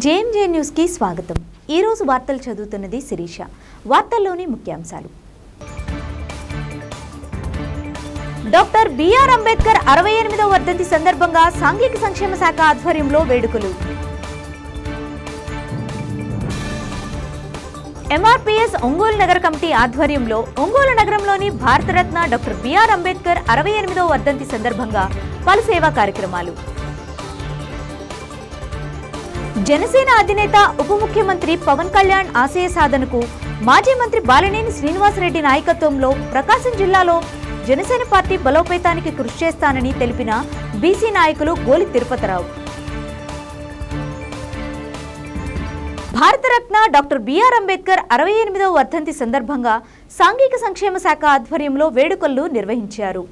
JMJ news కి స్వాగతం। ఈ రోజు వార్తలు చదువుతున్నది శిరీష। వార్తల్లోని ముఖ్యాంశాలు। డాక్టర్ బిఆర్ అంబేద్కర్ 68వ వర్ధంతి సందర్భంగా సాంఘిక సంక్షేమ శాఖ ఆధ్వర్యంలో వేడుకలు। ఎంఆర్పీఎస్ ఒంగోలు నగర కమిటీ ఆధ్వర్యంలో ఒంగోలు నగరంలోని భారతరత్న డాక్టర్ బిఆర్ అంబేద్కర్ 68వ వర్ధంతి సందర్భంగా పలు సేవా కార్యక్రమాలు। జనసేన అధినేత ఉప ముఖ్యమంత్రి పవన్ కళ్యాణ్ ఆశయ సాధనకు మాజీ మంత్రి బాలినేని శ్రీనివాసరెడ్డి నాయకత్వంలో ప్రకాశం జిల్లాలో జనసేన పార్టీ బలోపేతానికి కృషి చేస్తానని తెలిపిన బీసీ నాయకులు గోలి తిరుపతిరావు। భారతరత్న డాక్టర్ బిఆర్ అంబేద్కర్ 68వ వర్ధంతి సందర్భంగా సాంఘిక సంక్షేమ శాఖ ఆధ్వర్యంలో వేడుకలు నిర్వహించారు।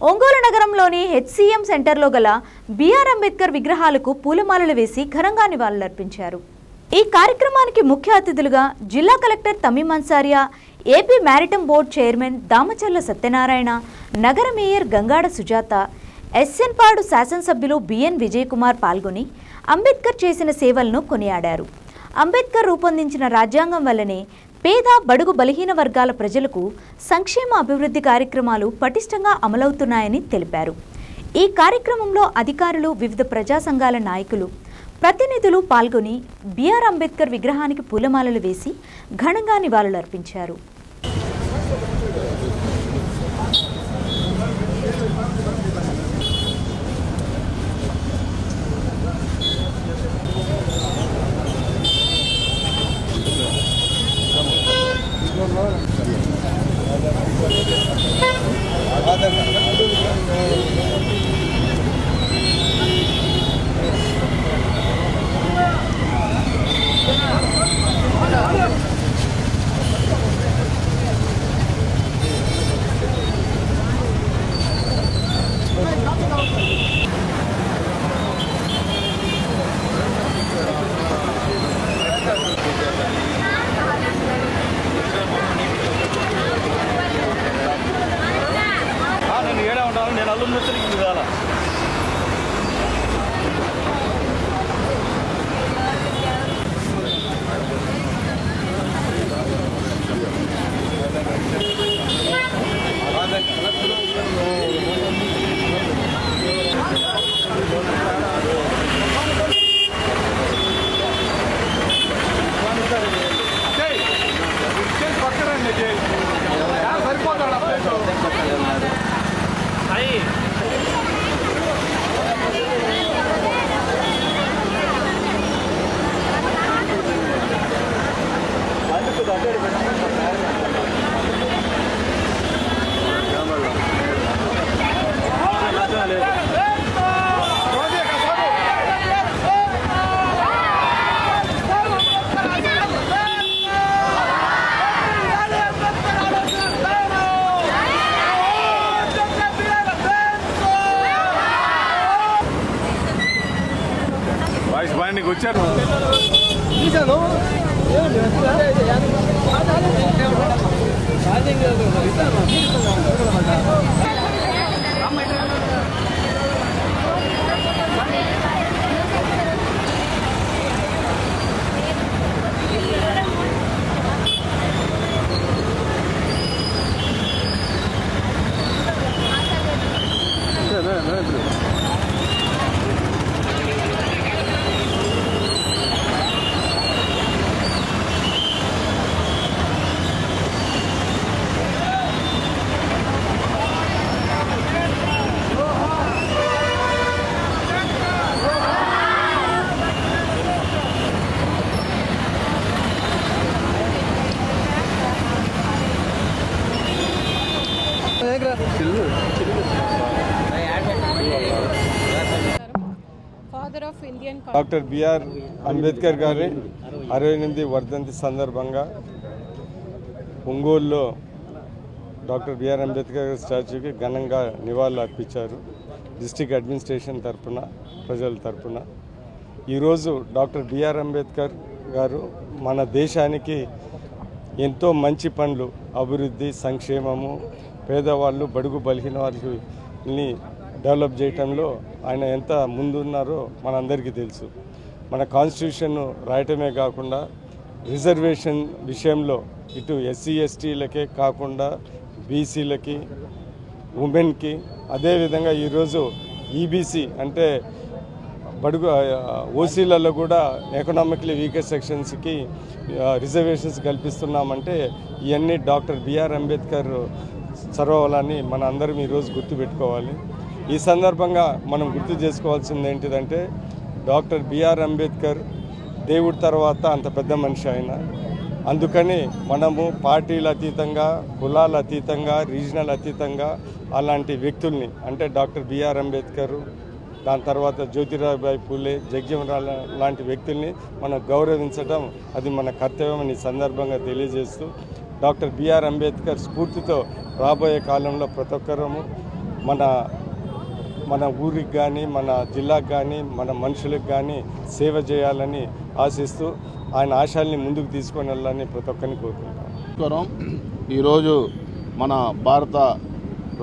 ఒంగోలు నగరంలోని హెచ్సిఎం సెంటర్లో గల బిఆర్ అంబేద్కర్ విగ్రహాలకు పూలమాలలు వేసి ఘనంగా నివాళులర్పించారు। ఈ కార్యక్రమానికి ముఖ్య అతిథులుగా జిల్లా collector Tamim Ansaria, AP maritime board chairman Damacharla Satyanarayana, నగర మేయర్ గంగాడ సుజాత, ఎస్ఎన్పాడు శాసనసభ్యులు బిఎన్ విజయ్ కుమార్ పాల్గొని అంబేద్కర్ చేసిన సేవలను కొనియాడారు। అంబేద్కర్ రూపొందించిన రాజ్యాంగం వల్లనే పేద బడుగు బలహీన వర్గాల ప్రజలకు సంక్షేమ అభివృద్ధి కార్యక్రమాలు పటిష్టంగా అమలవుతున్నాయని తెలిపారు। ఈ కార్యక్రమంలో అధికారులు, వివిధ ప్రజా సంఘాల నాయకులు, ప్రతినిధులు పాల్గొని బిఆర్ అంబేద్కర్ విగ్రహానికి పూలమాలలు వేసి ఘనంగా నివాళులర్పించారు। డాక్టర్ బిఆర్ అంబేద్కర్ గారి 68వ వర్ధంతి సందర్భంగా ఒంగోలులో డాక్టర్ బిఆర్ అంబేద్కర్ స్టాచ్యూకి ఘనంగా నివాళులు అర్పించారు। డిస్ట్రిక్ట్ అడ్మినిస్ట్రేషన్ తరఫున, ప్రజల తరఫున ఈరోజు డాక్టర్ బిఆర్ అంబేద్కర్ గారు మన దేశానికి ఎంతో మంచి పనులు, అభివృద్ధి, సంక్షేమము, పేదవాళ్ళు, బడుగు బలహీన వాళ్ళని డెవలప్ చేయటంలో ఆయన ఎంత ముందున్నారో మనందరికీ తెలుసు। మన కాన్స్టిట్యూషన్ రాయటమే కాకుండా రిజర్వేషన్ విషయంలో ఇటు ఎస్సీ ఎస్టీలకే కాకుండా బీసీలకి, ఉమెన్కి, అదేవిధంగా ఈరోజు ఈబీసీ అంటే బడుగు ఓసీలలో కూడా ఎకనామికలీ వీకర్ సెక్షన్స్కి రిజర్వేషన్స్ కల్పిస్తున్నామంటే ఇవన్నీ డాక్టర్ బిఆర్ అంబేద్కర్ చొరవలని మన అందరం ఈరోజు గుర్తుపెట్టుకోవాలి. ఈ సందర్భంగా మనం గుర్తు చేసుకోవాల్సింది ఏంటిదంటే డాక్టర్ బిఆర్ అంబేద్కర్ దేవుడి తర్వాత అంత పెద్ద మనిషి ఆయన. అందుకని మనము పార్టీల అతీతంగా, కులాల అతీతంగా, రీజనల్ అతీతంగా అలాంటి వ్యక్తుల్ని అంటే డాక్టర్ బిఆర్ అంబేద్కర్, దాని తర్వాత జ్యోతిరావుబాయి పూలే, జగ్జీవన్రామ్ లాంటి వ్యక్తుల్ని మనం గౌరవించడం అది మన కర్తవ్యం అని సందర్భంగా తెలియజేస్తూ డాక్టర్ బిఆర్ అంబేద్కర్ స్ఫూర్తితో రాబోయే కాలంలో ప్రతి ఒక్కరము మన ఊరికి కానీ, మన జిల్లాకు కానీ, మన మనుషులకు కానీ సేవ చేయాలని ఆశిస్తూ ఆయన ఆశయాల్ని ముందుకు తీసుకొని వెళ్ళాలని ప్రతి ఒక్కరిని కోరుకుంటాం. ఈరోజు మన భారత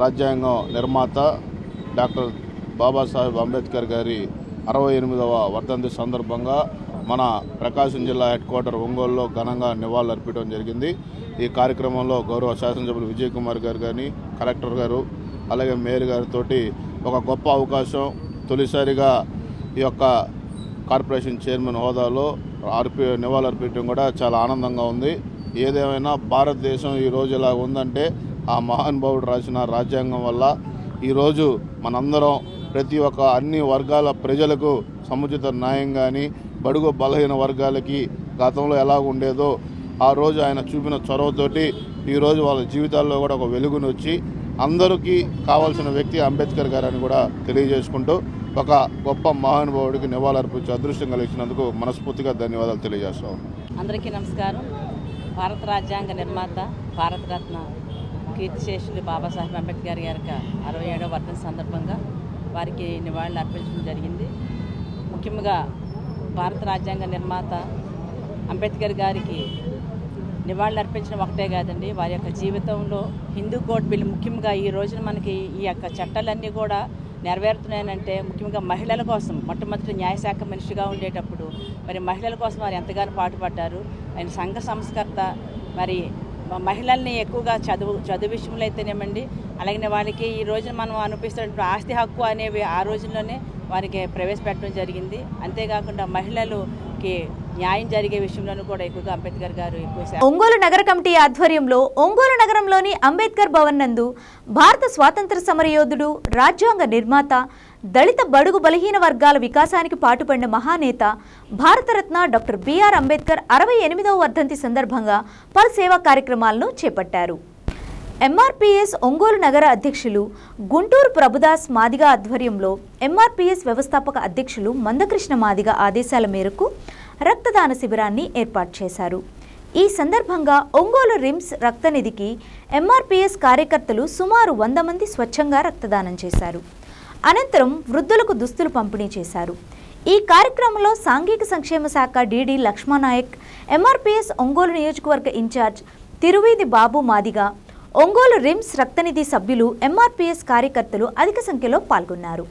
రాజ్యాంగం నిర్మాత డాక్టర్ బాబాసాహెబ్ అంబేద్కర్ గారి 68వ వర్ధంతి సందర్భంగా మన ప్రకాశం జిల్లా హెడ్ క్వార్టర్ ఒంగోలులో ఘనంగా నివాళులు అర్పించడం జరిగింది. ఈ కార్యక్రమంలో గౌరవ శాసనసభ్యులు విజయ్ కుమార్ గారు కానీ, కలెక్టర్ గారు, అలాగే మేయర్ గారితో ఒక గొప్ప అవకాశం. తొలిసారిగా ఈ యొక్క కార్పొరేషన్ చైర్మన్ హోదాలో నివాళులు అర్పించడం కూడా చాలా ఆనందంగా ఉంది. ఏదేమైనా భారతదేశం ఈరోజు ఇలా ఉందంటే ఆ మహానుభావుడు రాసిన రాజ్యాంగం వల్ల ఈరోజు మనందరం ప్రతి ఒక్క అన్ని వర్గాల ప్రజలకు సముచిత న్యాయం కానీ, బడుగు బలహీన వర్గాలకి గతంలో ఎలా ఉండేదో ఆ రోజు ఆయన చూపిన చొరవతోటి ఈరోజు వాళ్ళ జీవితాల్లో కూడా ఒక వెలుగును వచ్చి అందరికీ కావాల్సిన వ్యక్తి అంబేద్కర్ గారు అని కూడా తెలియజేసుకుంటూ ఒక గొప్ప మహానుభావుడికి నివాళులర్పించే అదృష్టం కలిగినందుకు మనస్ఫూర్తిగా ధన్యవాదాలు తెలియజేస్తాం. అందరికీ నమస్కారం. భారత రాజ్యాంగ నిర్మాత, భారతరత్న కీర్తిశేషులు బాబాసాహెబ్ అంబేద్కర్ గారి 67వ వర్ధంతి సందర్భంగా వారికి నివాళులు అర్పించడం జరిగింది. ముఖ్యంగా భారత రాజ్యాంగ నిర్మాత అంబేద్కర్ గారికి నివాళులు అర్పించడం ఒకటే కాదండి, వారి యొక్క జీవితంలో హిందూ కోడ్ బిల్ ముఖ్యంగా ఈ రోజున మనకి ఈ యొక్క చట్టాలన్నీ కూడా నెరవేరుతున్నాయనంటే ముఖ్యంగా మహిళల కోసం మొట్టమొదటి న్యాయశాఖ మనిషిగా ఉండేటప్పుడు మరి మహిళల కోసం వారు ఎంతగానో పాటుపడ్డారు. ఆయన సంఘ సంస్కర్త. మరి మహిళల్ని ఎక్కువగా చదువు విషయంలో అయితేనేమండి, అలాగే వాళ్ళకి ఈ రోజున మనం అనిపిస్తున్న ఆస్తి హక్కు అనేవి ఆ రోజుల్లోనే వారికి ప్రవేశపెట్టడం జరిగింది. అంతేకాకుండా మహిళలకి న్యాయం జరిగే విషయంలోనూ కూడా ఎక్కువగా అంబేద్కర్ గారు ఎక్కువ. ఒంగోలు నగర కమిటీ ఆధ్వర్యంలో ఒంగోలు నగరంలోని అంబేద్కర్ భవన్ నందు భారత స్వాతంత్ర సమరయోధుడు, రాజ్యాంగ నిర్మాత, దళిత బడుగు బలహీన వర్గాల వికాసానికి పాటుపడిన మహానేత భారతరత్న డాక్టర్ బిఆర్ అంబేద్కర్ 68వ వర్ధంతి సందర్భంగా పలు సేవా కార్యక్రమాలను చేపట్టారు. ఎంఆర్పీఎస్ ఒంగోలు నగర అధ్యక్షులు గుంటూరు ప్రభుదాస్ మాదిగ ఆధ్వర్యంలో ఎంఆర్పీఎస్ వ్యవస్థాపక అధ్యక్షులు మందకృష్ణ మాదిగ ఆదేశాల మేరకు రక్తదాన శిబిరాన్ని ఏర్పాటు చేశారు. ఈ సందర్భంగా ఒంగోలు రిమ్స్ రక్తనిధికి ఎంఆర్పీఎస్ కార్యకర్తలు సుమారు 100 మంది స్వచ్ఛంగా రక్తదానం చేశారు. అనంతరం వృద్ధులకు దుస్తులు పంపిణీ చేశారు. ఈ కార్యక్రమంలో సాంఘిక సంక్షేమ శాఖ డీడీ లక్ష్మణనాయక్, ఎంఆర్పీఎస్ ఒంగోలు నియోజకవర్గ ఇన్ఛార్జ్ తిరువీధి బాబు మాదిగ, ఒంగోలు రిమ్స్ రక్తనిధి సభ్యులు, ఎంఆర్పీఎస్ కార్యకర్తలు అధిక సంఖ్యలో పాల్గొన్నారు.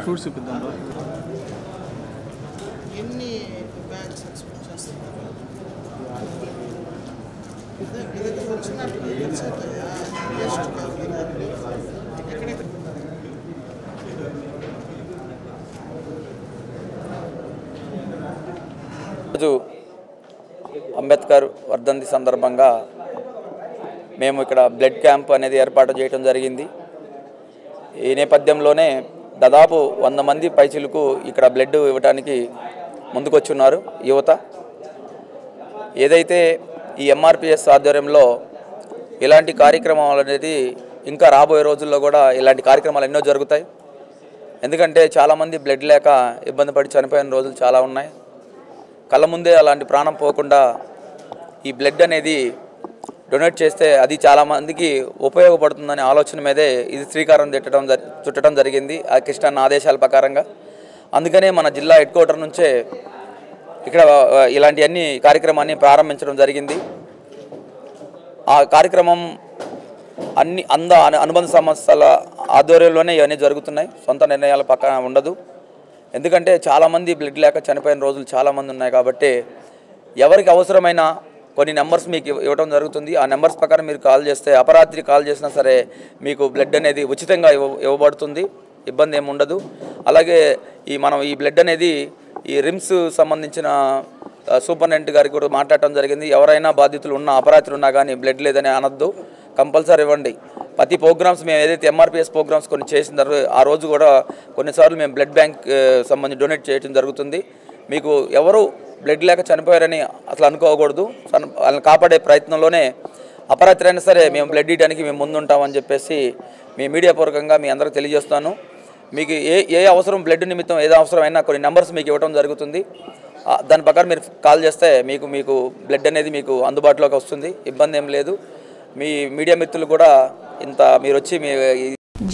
ఫ్రూట్స్ ఇప్పిద్దాం. ఎన్ని బ్యాగ్స్ ఎక్స్పెక్ట్ చేస్తున్నారు? ఇదైతే వచ్చినట్టు రోజు అంబేద్కర్ వర్ధంతి సందర్భంగా మేము ఇక్కడ బ్లడ్ క్యాంప్ అనేది ఏర్పాటు చేయడం జరిగింది. ఈ నేపథ్యంలోనే దాదాపు 100 మంది పైచిలకు ఇక్కడ బ్లడ్ ఇవ్వడానికి ముందుకొచ్చున్నారు యువత. ఏదైతే ఈ ఎంఆర్పీఎస్ ఆధ్వర్యంలో ఇలాంటి కార్యక్రమాలు అనేది ఇంకా రాబోయే రోజుల్లో కూడా ఇలాంటి కార్యక్రమాలు ఎన్నో జరుగుతాయి. ఎందుకంటే చాలామంది బ్లడ్ లేక ఇబ్బంది పడి చనిపోయిన రోజులు చాలా ఉన్నాయి. కళ్ళ ముందే అలాంటి ప్రాణం పోకుండా ఈ బ్లడ్ అనేది డొనేట్ చేస్తే అది చాలామందికి ఉపయోగపడుతుందనే ఆలోచన మీదే ఇది శ్రీకారం చుట్టడం జరిగింది ఆ కృష్ణన్న ఆదేశాల ప్రకారంగా. అందుకనే మన జిల్లా హెడ్ క్వార్టర్ నుంచే ఇక్కడ ఇలాంటి కార్యక్రమాన్ని ప్రారంభించడం జరిగింది. ఆ కార్యక్రమం అనుబంధ సంస్థల ఆధ్వర్యంలోనే ఇవన్నీ జరుగుతున్నాయి. సొంత నిర్ణయాల పక్కన ఉండదు. ఎందుకంటే చాలామంది బ్లడ్ లేక చనిపోయిన రోజులు చాలామంది ఉన్నాయి కాబట్టి ఎవరికి అవసరమైన కొన్ని నెంబర్స్ మీకు ఇవ్వడం జరుగుతుంది. ఆ నెంబర్స్ ప్రకారం మీరు కాల్ చేస్తే అపరాత్రి కాల్ చేసినా సరే మీకు బ్లడ్ అనేది ఉచితంగా ఇవ్వబడుతుంది. ఇబ్బంది ఏమి ఉండదు. అలాగే మనం ఈ బ్లడ్ అనేది ఈ రిమ్స్ సంబంధించిన సూపరింటెండెంట్ గారికి కూడా మాట్లాడటం జరిగింది. ఎవరైనా బాధితులు ఉన్నా అపరాత్రి ఉన్నా కానీ బ్లడ్ లేదని అనొద్దు, కంపల్సరీ ఇవ్వండి. ప్రతి ప్రోగ్రామ్స్ మేము ఏదైతే ఎంఆర్పిఎస్ ప్రోగ్రామ్స్ కొన్ని చేసిన ఆ రోజు కూడా కొన్నిసార్లు మేము బ్లడ్ బ్యాంక్ సంబంధించి డొనేట్ చేయడం జరుగుతుంది. మీకు ఎవరు బ్లడ్ లేక చనిపోయారని అసలు అనుకోకూడదు. వాళ్ళని కాపాడే ప్రయత్నంలోనే అపరాత్రి అయినా సరే మేము బ్లడ్ ఇవ్వడానికి మేము ముందుంటామని చెప్పేసి మీ మీడియా పూర్వకంగా మీ అందరికీ తెలియజేస్తాను. మీకు ఏ అవసరం బ్లడ్ నిమిత్తం ఏదో అవసరమైనా కొన్ని నెంబర్స్ మీకు ఇవ్వడం జరుగుతుంది. దాని ప్రకారం మీరు కాల్ చేస్తే మీకు బ్లడ్ అనేది మీకు అందుబాటులోకి వస్తుంది. ఇబ్బంది ఏం లేదు. మీ మీడియా మిత్రులు కూడా మీరు వచ్చి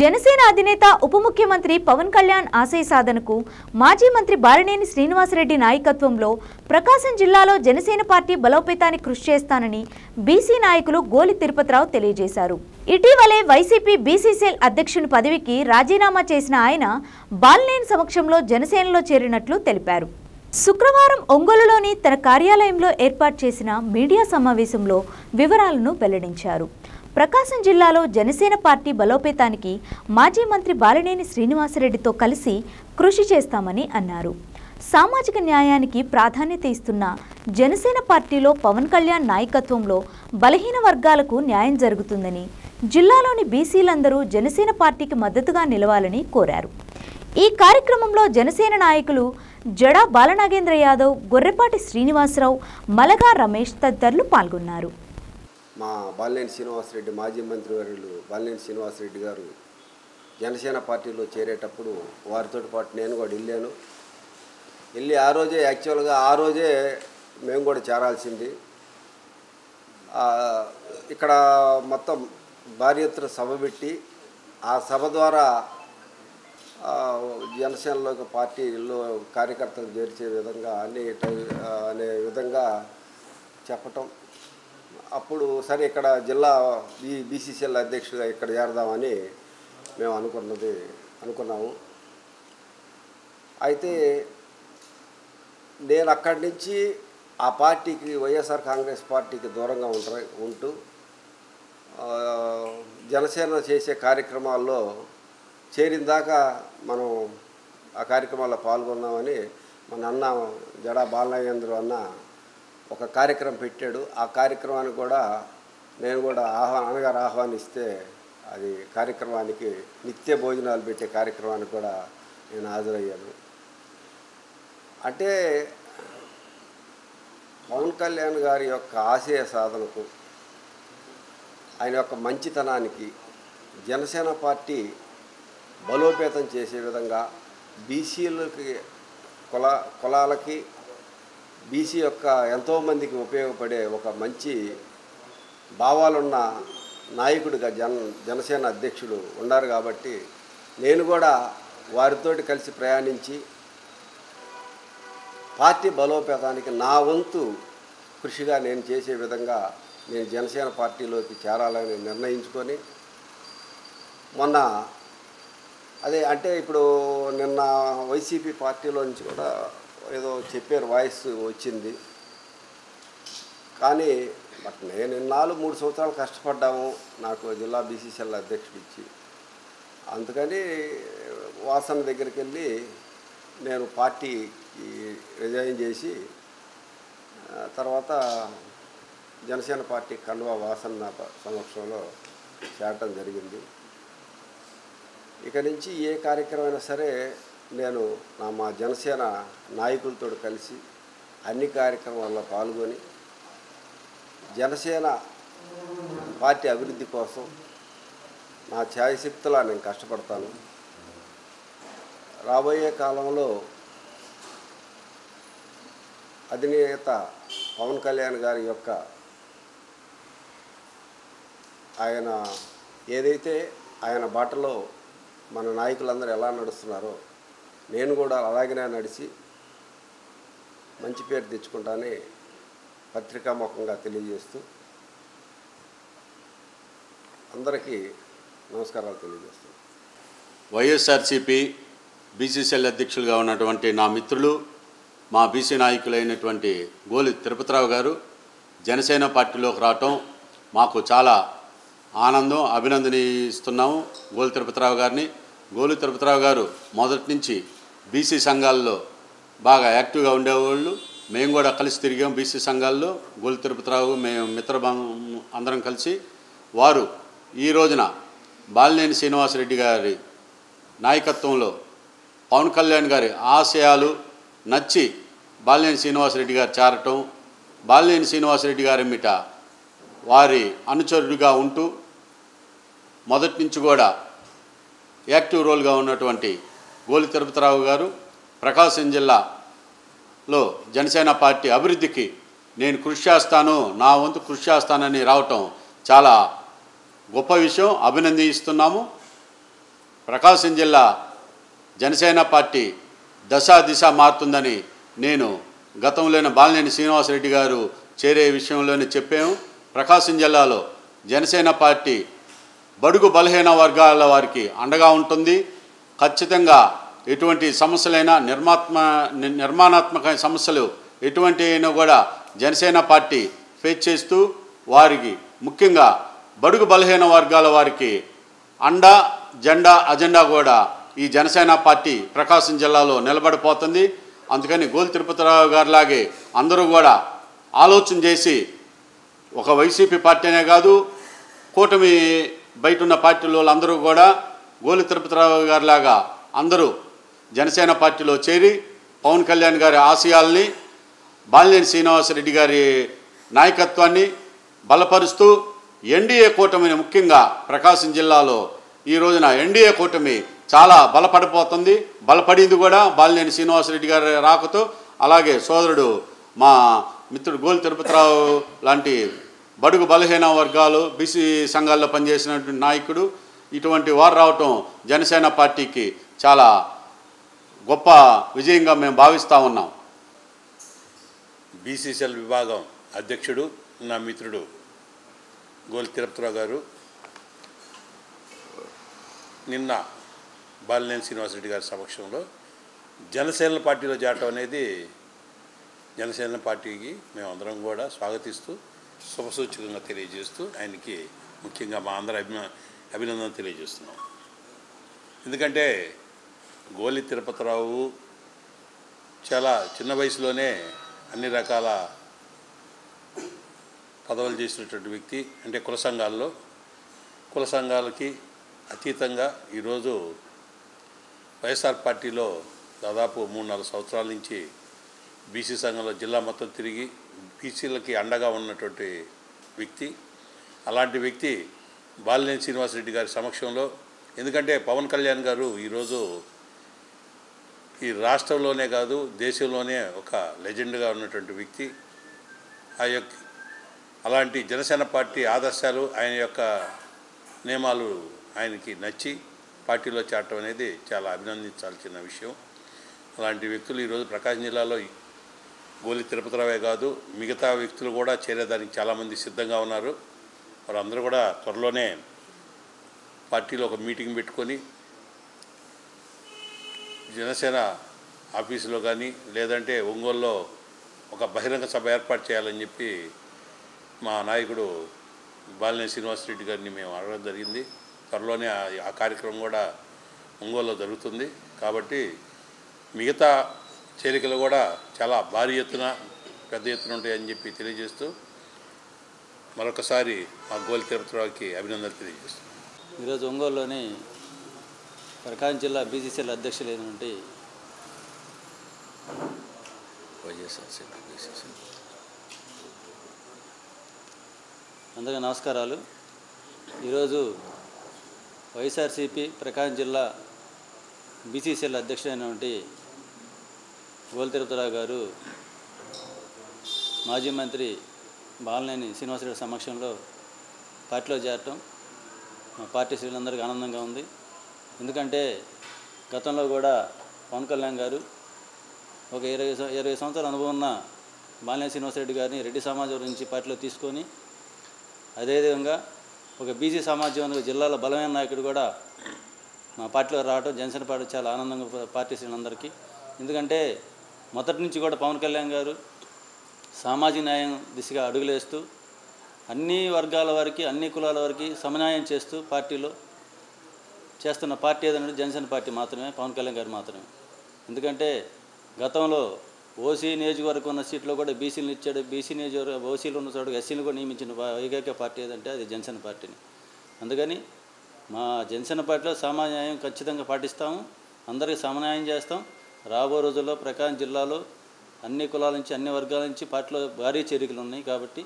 జనసేన అధినేత ఉప ముఖ్యమంత్రి పవన్ కళ్యాణ్ ఆశయ సాధనకు మాజీ మంత్రి బాలినేని శ్రీనివాసరెడ్డి నాయకత్వంలో ప్రకాశం జిల్లాలో జనసేన పార్టీ బలోపేతానికి కృషి చేస్తానని బీసీ నాయకులు గోలి తిరుపతిరావు తెలియజేశారు. ఇటీవలే వైసీపీ బీసీసీఎల్ అధ్యక్షుని పదవికి రాజీనామా చేసిన ఆయన బాలినేని సమక్షంలో జనసేనలో చేరినట్లు తెలిపారు. శుక్రవారం ఒంగోలులోని తన కార్యాలయంలో ఏర్పాటు చేసిన మీడియా సమావేశంలో వివరాలను వెల్లడించారు. ప్రకాశం జిల్లాలో జనసేన పార్టీ బలోపేతానికి మాజీ మంత్రి బాలినేని శ్రీనివాసరెడ్డితో కలిసి కృషి చేస్తామని అన్నారు. సామాజిక న్యాయానికి ప్రాధాన్యత ఇస్తున్న జనసేన పార్టీలో పవన్ కళ్యాణ్ నాయకత్వంలో బలహీన వర్గాలకు న్యాయం జరుగుతుందని, జిల్లాలోని బీసీలందరూ జనసేన పార్టీకి మద్దతుగా నిలవాలని కోరారు. ఈ కార్యక్రమంలో జనసేన నాయకులు జడా బాలనాగేంద్ర యాదవ్, గొర్రెపాటి శ్రీనివాసరావు, మలగా రమేష్ తదితరులు పాల్గొన్నారు. మా బాలినేని శ్రీనివాసరెడ్డి మాజీ మంత్రివర్యులు బాలినేని శ్రీనివాసరెడ్డి గారు జనసేన పార్టీలో చేరేటప్పుడు వారితో పాటు నేను కూడా వెళ్ళి ఆ రోజే యాక్చువల్గా ఆ రోజే మేము కూడా చేరాల్సింది. ఇక్కడ మొత్తం భారీ ఎత్తున సభ పెట్టి ఆ సభ ద్వారా జనసేనలో పార్టీలో కార్యకర్తలు చేర్చే విధంగా అనే విధంగా చెప్పటం. అప్పుడు సరే ఇక్కడ జిల్లా బీసీసీఎల్ అధ్యక్షుడిగా ఇక్కడ చేరదామని మేము అనుకున్నాము. అయితే నేను అక్కడి నుంచి ఆ పార్టీకి వైఎస్ఆర్ కాంగ్రెస్ పార్టీకి దూరంగా ఉంటూ జనసేన చేసే కార్యక్రమాల్లో చేరిన దాకా మనం ఆ కార్యక్రమాల్లో పాల్గొన్నామని మన అన్న జడా బాలనాగేంద్ర అన్న ఒక కార్యక్రమం పెట్టాడు. ఆ కార్యక్రమానికి కూడా నేను కూడా అన్నగారు ఆహ్వానిస్తే అది కార్యక్రమానికి నిత్య భోజనాలు పెట్టే కార్యక్రమానికి కూడా నేను హాజరయ్యాను. అంటే పవన్ కళ్యాణ్ గారి యొక్క ఆశయ సాధనకు, ఆయన యొక్క మంచితనానికి జనసేన పార్టీ బలోపేతం చేసే విధంగా బీసీలకి కులాలకి బీసీ యొక్క ఎంతోమందికి ఉపయోగపడే ఒక మంచి భావాలున్న నాయకుడిగా జనసేన అధ్యక్షుడు ఉన్నారు. కాబట్టి నేను కూడా వారితోటి కలిసి ప్రయాణించి పార్టీ బలోపేతానికి నా వంతు కృషిగా నేను చేసే విధంగా నేను జనసేన పార్టీలోకి చేరాలని నిర్ణయించుకొని మొన్న అంటే ఇప్పుడు నిన్న వైసీపీ పార్టీలో నుంచి కూడా ఏదో చెప్పారు, వాయిస్ వచ్చింది. కానీ నేను ఇన్నాళ్ళు 3 సంవత్సరాలు కష్టపడ్డాము నాకు జిల్లా బీసీసీఎల్ అధ్యక్షుడు ఇచ్చి. అందుకని వాసన దగ్గరికి వెళ్ళి నేను పార్టీకి రిజైన్ చేసి తర్వాత జనసేన పార్టీ కండువా వాసన సమక్షంలో చేరటం జరిగింది. ఇక నుంచి ఏ కార్యక్రమం అయినా సరే నేను మా జనసేన నాయకులతో కలిసి అన్ని కార్యక్రమాల్లో పాల్గొని జనసేన పార్టీ అభివృద్ధి కోసం నా ఛాయశక్తులా నేను కష్టపడతాను. రాబోయే కాలంలో అధినేత పవన్ కళ్యాణ్ గారి యొక్క ఆయన ఏదైతే ఆయన బాటలో మన నాయకులందరూ ఎలా నడుస్తున్నారో నేను కూడా అలాగనే నడిచి మంచి పేరు తెచ్చుకుంటానని పత్రికాముఖంగా తెలియజేస్తూ అందరికీ నమస్కారాలు తెలియజేస్తున్నాను. వైఎస్ఆర్సీపీ బీసీసీఎల్ అధ్యక్షులుగా ఉన్నటువంటి నా మిత్రులు, మా బీసీ నాయకులైనటువంటి గోలి తిరుపతిరావు గారు జనసేన పార్టీలోకి రావటం మాకు చాలా ఆనందం, అభినందనిస్తున్నాము గోలి తిరుపతిరావు గారిని. గోలి తిరుపతిరావు గారు మొదటి నుంచి బీసీ సంఘాల్లో బాగా యాక్టివ్గా ఉండేవాళ్ళు. మేము కూడా కలిసి తిరిగాం బీసీ సంఘాల్లో. గోలి తిరుపతిరావు మేము అందరం కలిసి. వారు ఈ రోజున బాలినేని శ్రీనివాసరెడ్డి గారి నాయకత్వంలో పవన్ కళ్యాణ్ గారి ఆశయాలు నచ్చి బాలినేని శ్రీనివాసరెడ్డి గారు చేరటం, బాలినేని శ్రీనివాసరెడ్డి గారి మిట వారి అనుచరుడిగా ఉంటూ మొదటి నుంచి కూడా యాక్టివ్ రోల్గా ఉన్నటువంటి గోలి తిరుపతిరావు గారు ప్రకాశం జిల్లాలో జనసేన పార్టీ అభివృద్ధికి నేను కృషి చేస్తాను, నా వంతు కృషి చేస్తానని రావటం చాలా గొప్ప విషయం, అభినందిస్తున్నాము. ప్రకాశం జిల్లా జనసేన పార్టీ దిశ మారుతుందని నేను గతంలోనే బాలినేని శ్రీనివాసరెడ్డి గారు చేరే విషయంలోనే చెప్పాము. ప్రకాశం జిల్లాలో జనసేన పార్టీ బడుగు బలహీన వర్గాల వారికి అండగా ఉంటుంది. ఖచ్చితంగా ఎటువంటి సమస్యలైనా నిర్మాణాత్మక సమస్యలు ఎటువంటి అయినా కూడా జనసేన పార్టీ ఫేస్ చేస్తూ వారికి ముఖ్యంగా బడుగు బలహీన వర్గాల వారికి జెండా అజెండా కూడా ఈ జనసేన పార్టీ ప్రకాశం జిల్లాలో నిలబడిపోతుంది. అందుకని గోలి తిరుపతిరావు గారిలాగే అందరూ కూడా ఆలోచన చేసి ఒక వైసీపీ పార్టీనే కాదు, కూటమి బయట ఉన్న పార్టీలో అందరూ కూడా గోలి తిరుపతిరావు గారిలాగా అందరూ జనసేన పార్టీలో చేరి పవన్ కళ్యాణ్ గారి ఆశయాల్ని, బాలినేని శ్రీనివాసరెడ్డి గారి నాయకత్వాన్ని బలపరుస్తూ ఎన్డీఏ కూటమిని ముఖ్యంగా ప్రకాశం జిల్లాలో ఈ రోజున ఎన్డీఏ కూటమి చాలా బలపడిపోతుంది. బలపడింది కూడా బాలినేని శ్రీనివాసరెడ్డి గారి రాకతో. అలాగే సోదరుడు మా మిత్రుడు గోలి తిరుపతిరావు లాంటి బడుగు బలహీన వర్గాలు బీసీ సంఘాల్లో పనిచేసినటువంటి నాయకుడు, ఇటువంటి వారు రావటం జనసేన పార్టీకి చాలా గొప్ప విజయంగా మేము భావిస్తూ ఉన్నాం. బీసీసీఎల్ విభాగం అధ్యక్షుడు నా మిత్రుడు గోలి తిరుపతిరావు గారు నిన్న బాలినేని శ్రీనివాసరెడ్డి గారి సమక్షంలో జనసేన పార్టీలో చేరటం అనేది జనసేన పార్టీకి మేమందరం కూడా స్వాగతిస్తూ శుభసూచకంగా తెలియజేస్తూ ఆయనకి ముఖ్యంగా మా అందరి అభినందన తెలియజేస్తున్నాం. ఎందుకంటే గోలి తిరుపతిరావు చాలా చిన్న వయసులోనే అన్ని రకాల పదవులు చేసినటువంటి వ్యక్తి. అంటే కుల సంఘాలకి అతీతంగా ఈరోజు వైఎస్ఆర్ పార్టీలో దాదాపు 3-4 సంవత్సరాల నుంచి బీసీ సంఘంలో జిల్లా మొత్తం తిరిగి బీసీలకి అండగా ఉన్నటువంటి వ్యక్తి. అలాంటి వ్యక్తి బాలినేని శ్రీనివాసరెడ్డి గారి సమక్షంలో, ఎందుకంటే పవన్ కళ్యాణ్ గారు ఈరోజు ఈ రాష్ట్రంలోనే కాదు దేశంలోనే ఒక లెజెండ్గా ఉన్నటువంటి వ్యక్తి. అలాంటి జనసేన పార్టీ ఆదర్శాలు, ఆయన యొక్క నియమాలు ఆయనకి నచ్చి పార్టీలో చేరటం అనేది చాలా అభినందించాల్సిన విషయం. అలాంటి వ్యక్తులు ఈరోజు ప్రకాశం జిల్లాలో గోలి తిరుపతిరావే కాదు మిగతా వ్యక్తులు కూడా చేరేదానికి చాలామంది సిద్ధంగా ఉన్నారు. వారందరూ కూడా త్వరలోనే పార్టీలో ఒక మీటింగ్ పెట్టుకొని జనసేన ఆఫీసులో కానీ లేదంటే ఒంగోలులో ఒక బహిరంగ సభ ఏర్పాటు చేయాలని చెప్పి మా నాయకుడు బాలినేని శ్రీనివాసరెడ్డి గారిని మేము అడగడం జరిగింది. త్వరలోనే ఆ కార్యక్రమం కూడా ఒంగోలులో జరుగుతుంది. కాబట్టి మిగతా చేరికలు కూడా చాలా భారీ ఎత్తున పెద్ద ఎత్తున ఉంటాయని చెప్పి తెలియజేస్తూ మరొకసారి మా గోలి తిరుపతిరావుకి అభినందనలు తెలియజేస్తున్నాం. ఈరోజు ఒంగోలులోని ప్రకాశం జిల్లా బీసీసీఎల్ అధ్యక్షులైనటువంటి అందరికీ నమస్కారాలు. ఈరోజు వైఎస్ఆర్సీపీ ప్రకాశం జిల్లా బీసీసీఎల్ అధ్యక్షుడైనటువంటి గోలి తిరుపతిరావు గారు మాజీ మంత్రి బాలినేని శ్రీనివాసరెడ్డి సమక్షంలో పార్టీలో చేరటం మా పార్టీ శ్రేణులందరికీ ఆనందంగా ఉంది. ఎందుకంటే గతంలో కూడా పవన్ కళ్యాణ్ గారు ఒక 20 సంవత్సరాల అనుభవం ఉన్న బాలినేని శ్రీనివాసరెడ్డి గారిని రెడ్డి సమాజం నుంచి పార్టీలో తీసుకొని అదేవిధంగా ఒక బీసీ సమాజం జిల్లాలో బలమైన నాయకుడు కూడా మా పార్టీలో రావడం జనసేన పార్టీ చాలా ఆనందంగా పార్టీ శ్రేణులందరికీ. ఎందుకంటే మొదటి నుంచి కూడా పవన్ కళ్యాణ్ గారు సామాజిక న్యాయం దిశగా అడుగులేస్తూ అన్ని వర్గాల వారికి అన్ని కులాల వారికి సమన్యాయం చేస్తూ పార్టీలో చేస్తున్న పార్టీ ఏదంటే జనసేన పార్టీ మాత్రమే, పవన్ కళ్యాణ్ గారు మాత్రమే. ఎందుకంటే గతంలో ఓసీ నియోజకవర్గం ఉన్న సీట్లో కూడా బీసీలు ఇచ్చాడు, బీసీ నియోజకవర్గం ఓసీలు ఉన్న చోట ఎస్సీలు కూడా నియమించిన ఏకైక పార్టీ ఏదంటే అది జనసేన పార్టీని. అందుకని మా జనసేన పార్టీలో సామాజిక న్యాయం ఖచ్చితంగా పాటిస్తాము, అందరికీ సమన్యాయం చేస్తాం. రాబో రోజుల్లో ప్రకాశం జిల్లాలో అన్ని కులాల నుంచి అన్ని వర్గాల నుంచి పార్టీలో భారీ చేరికలు ఉన్నాయి. కాబట్టి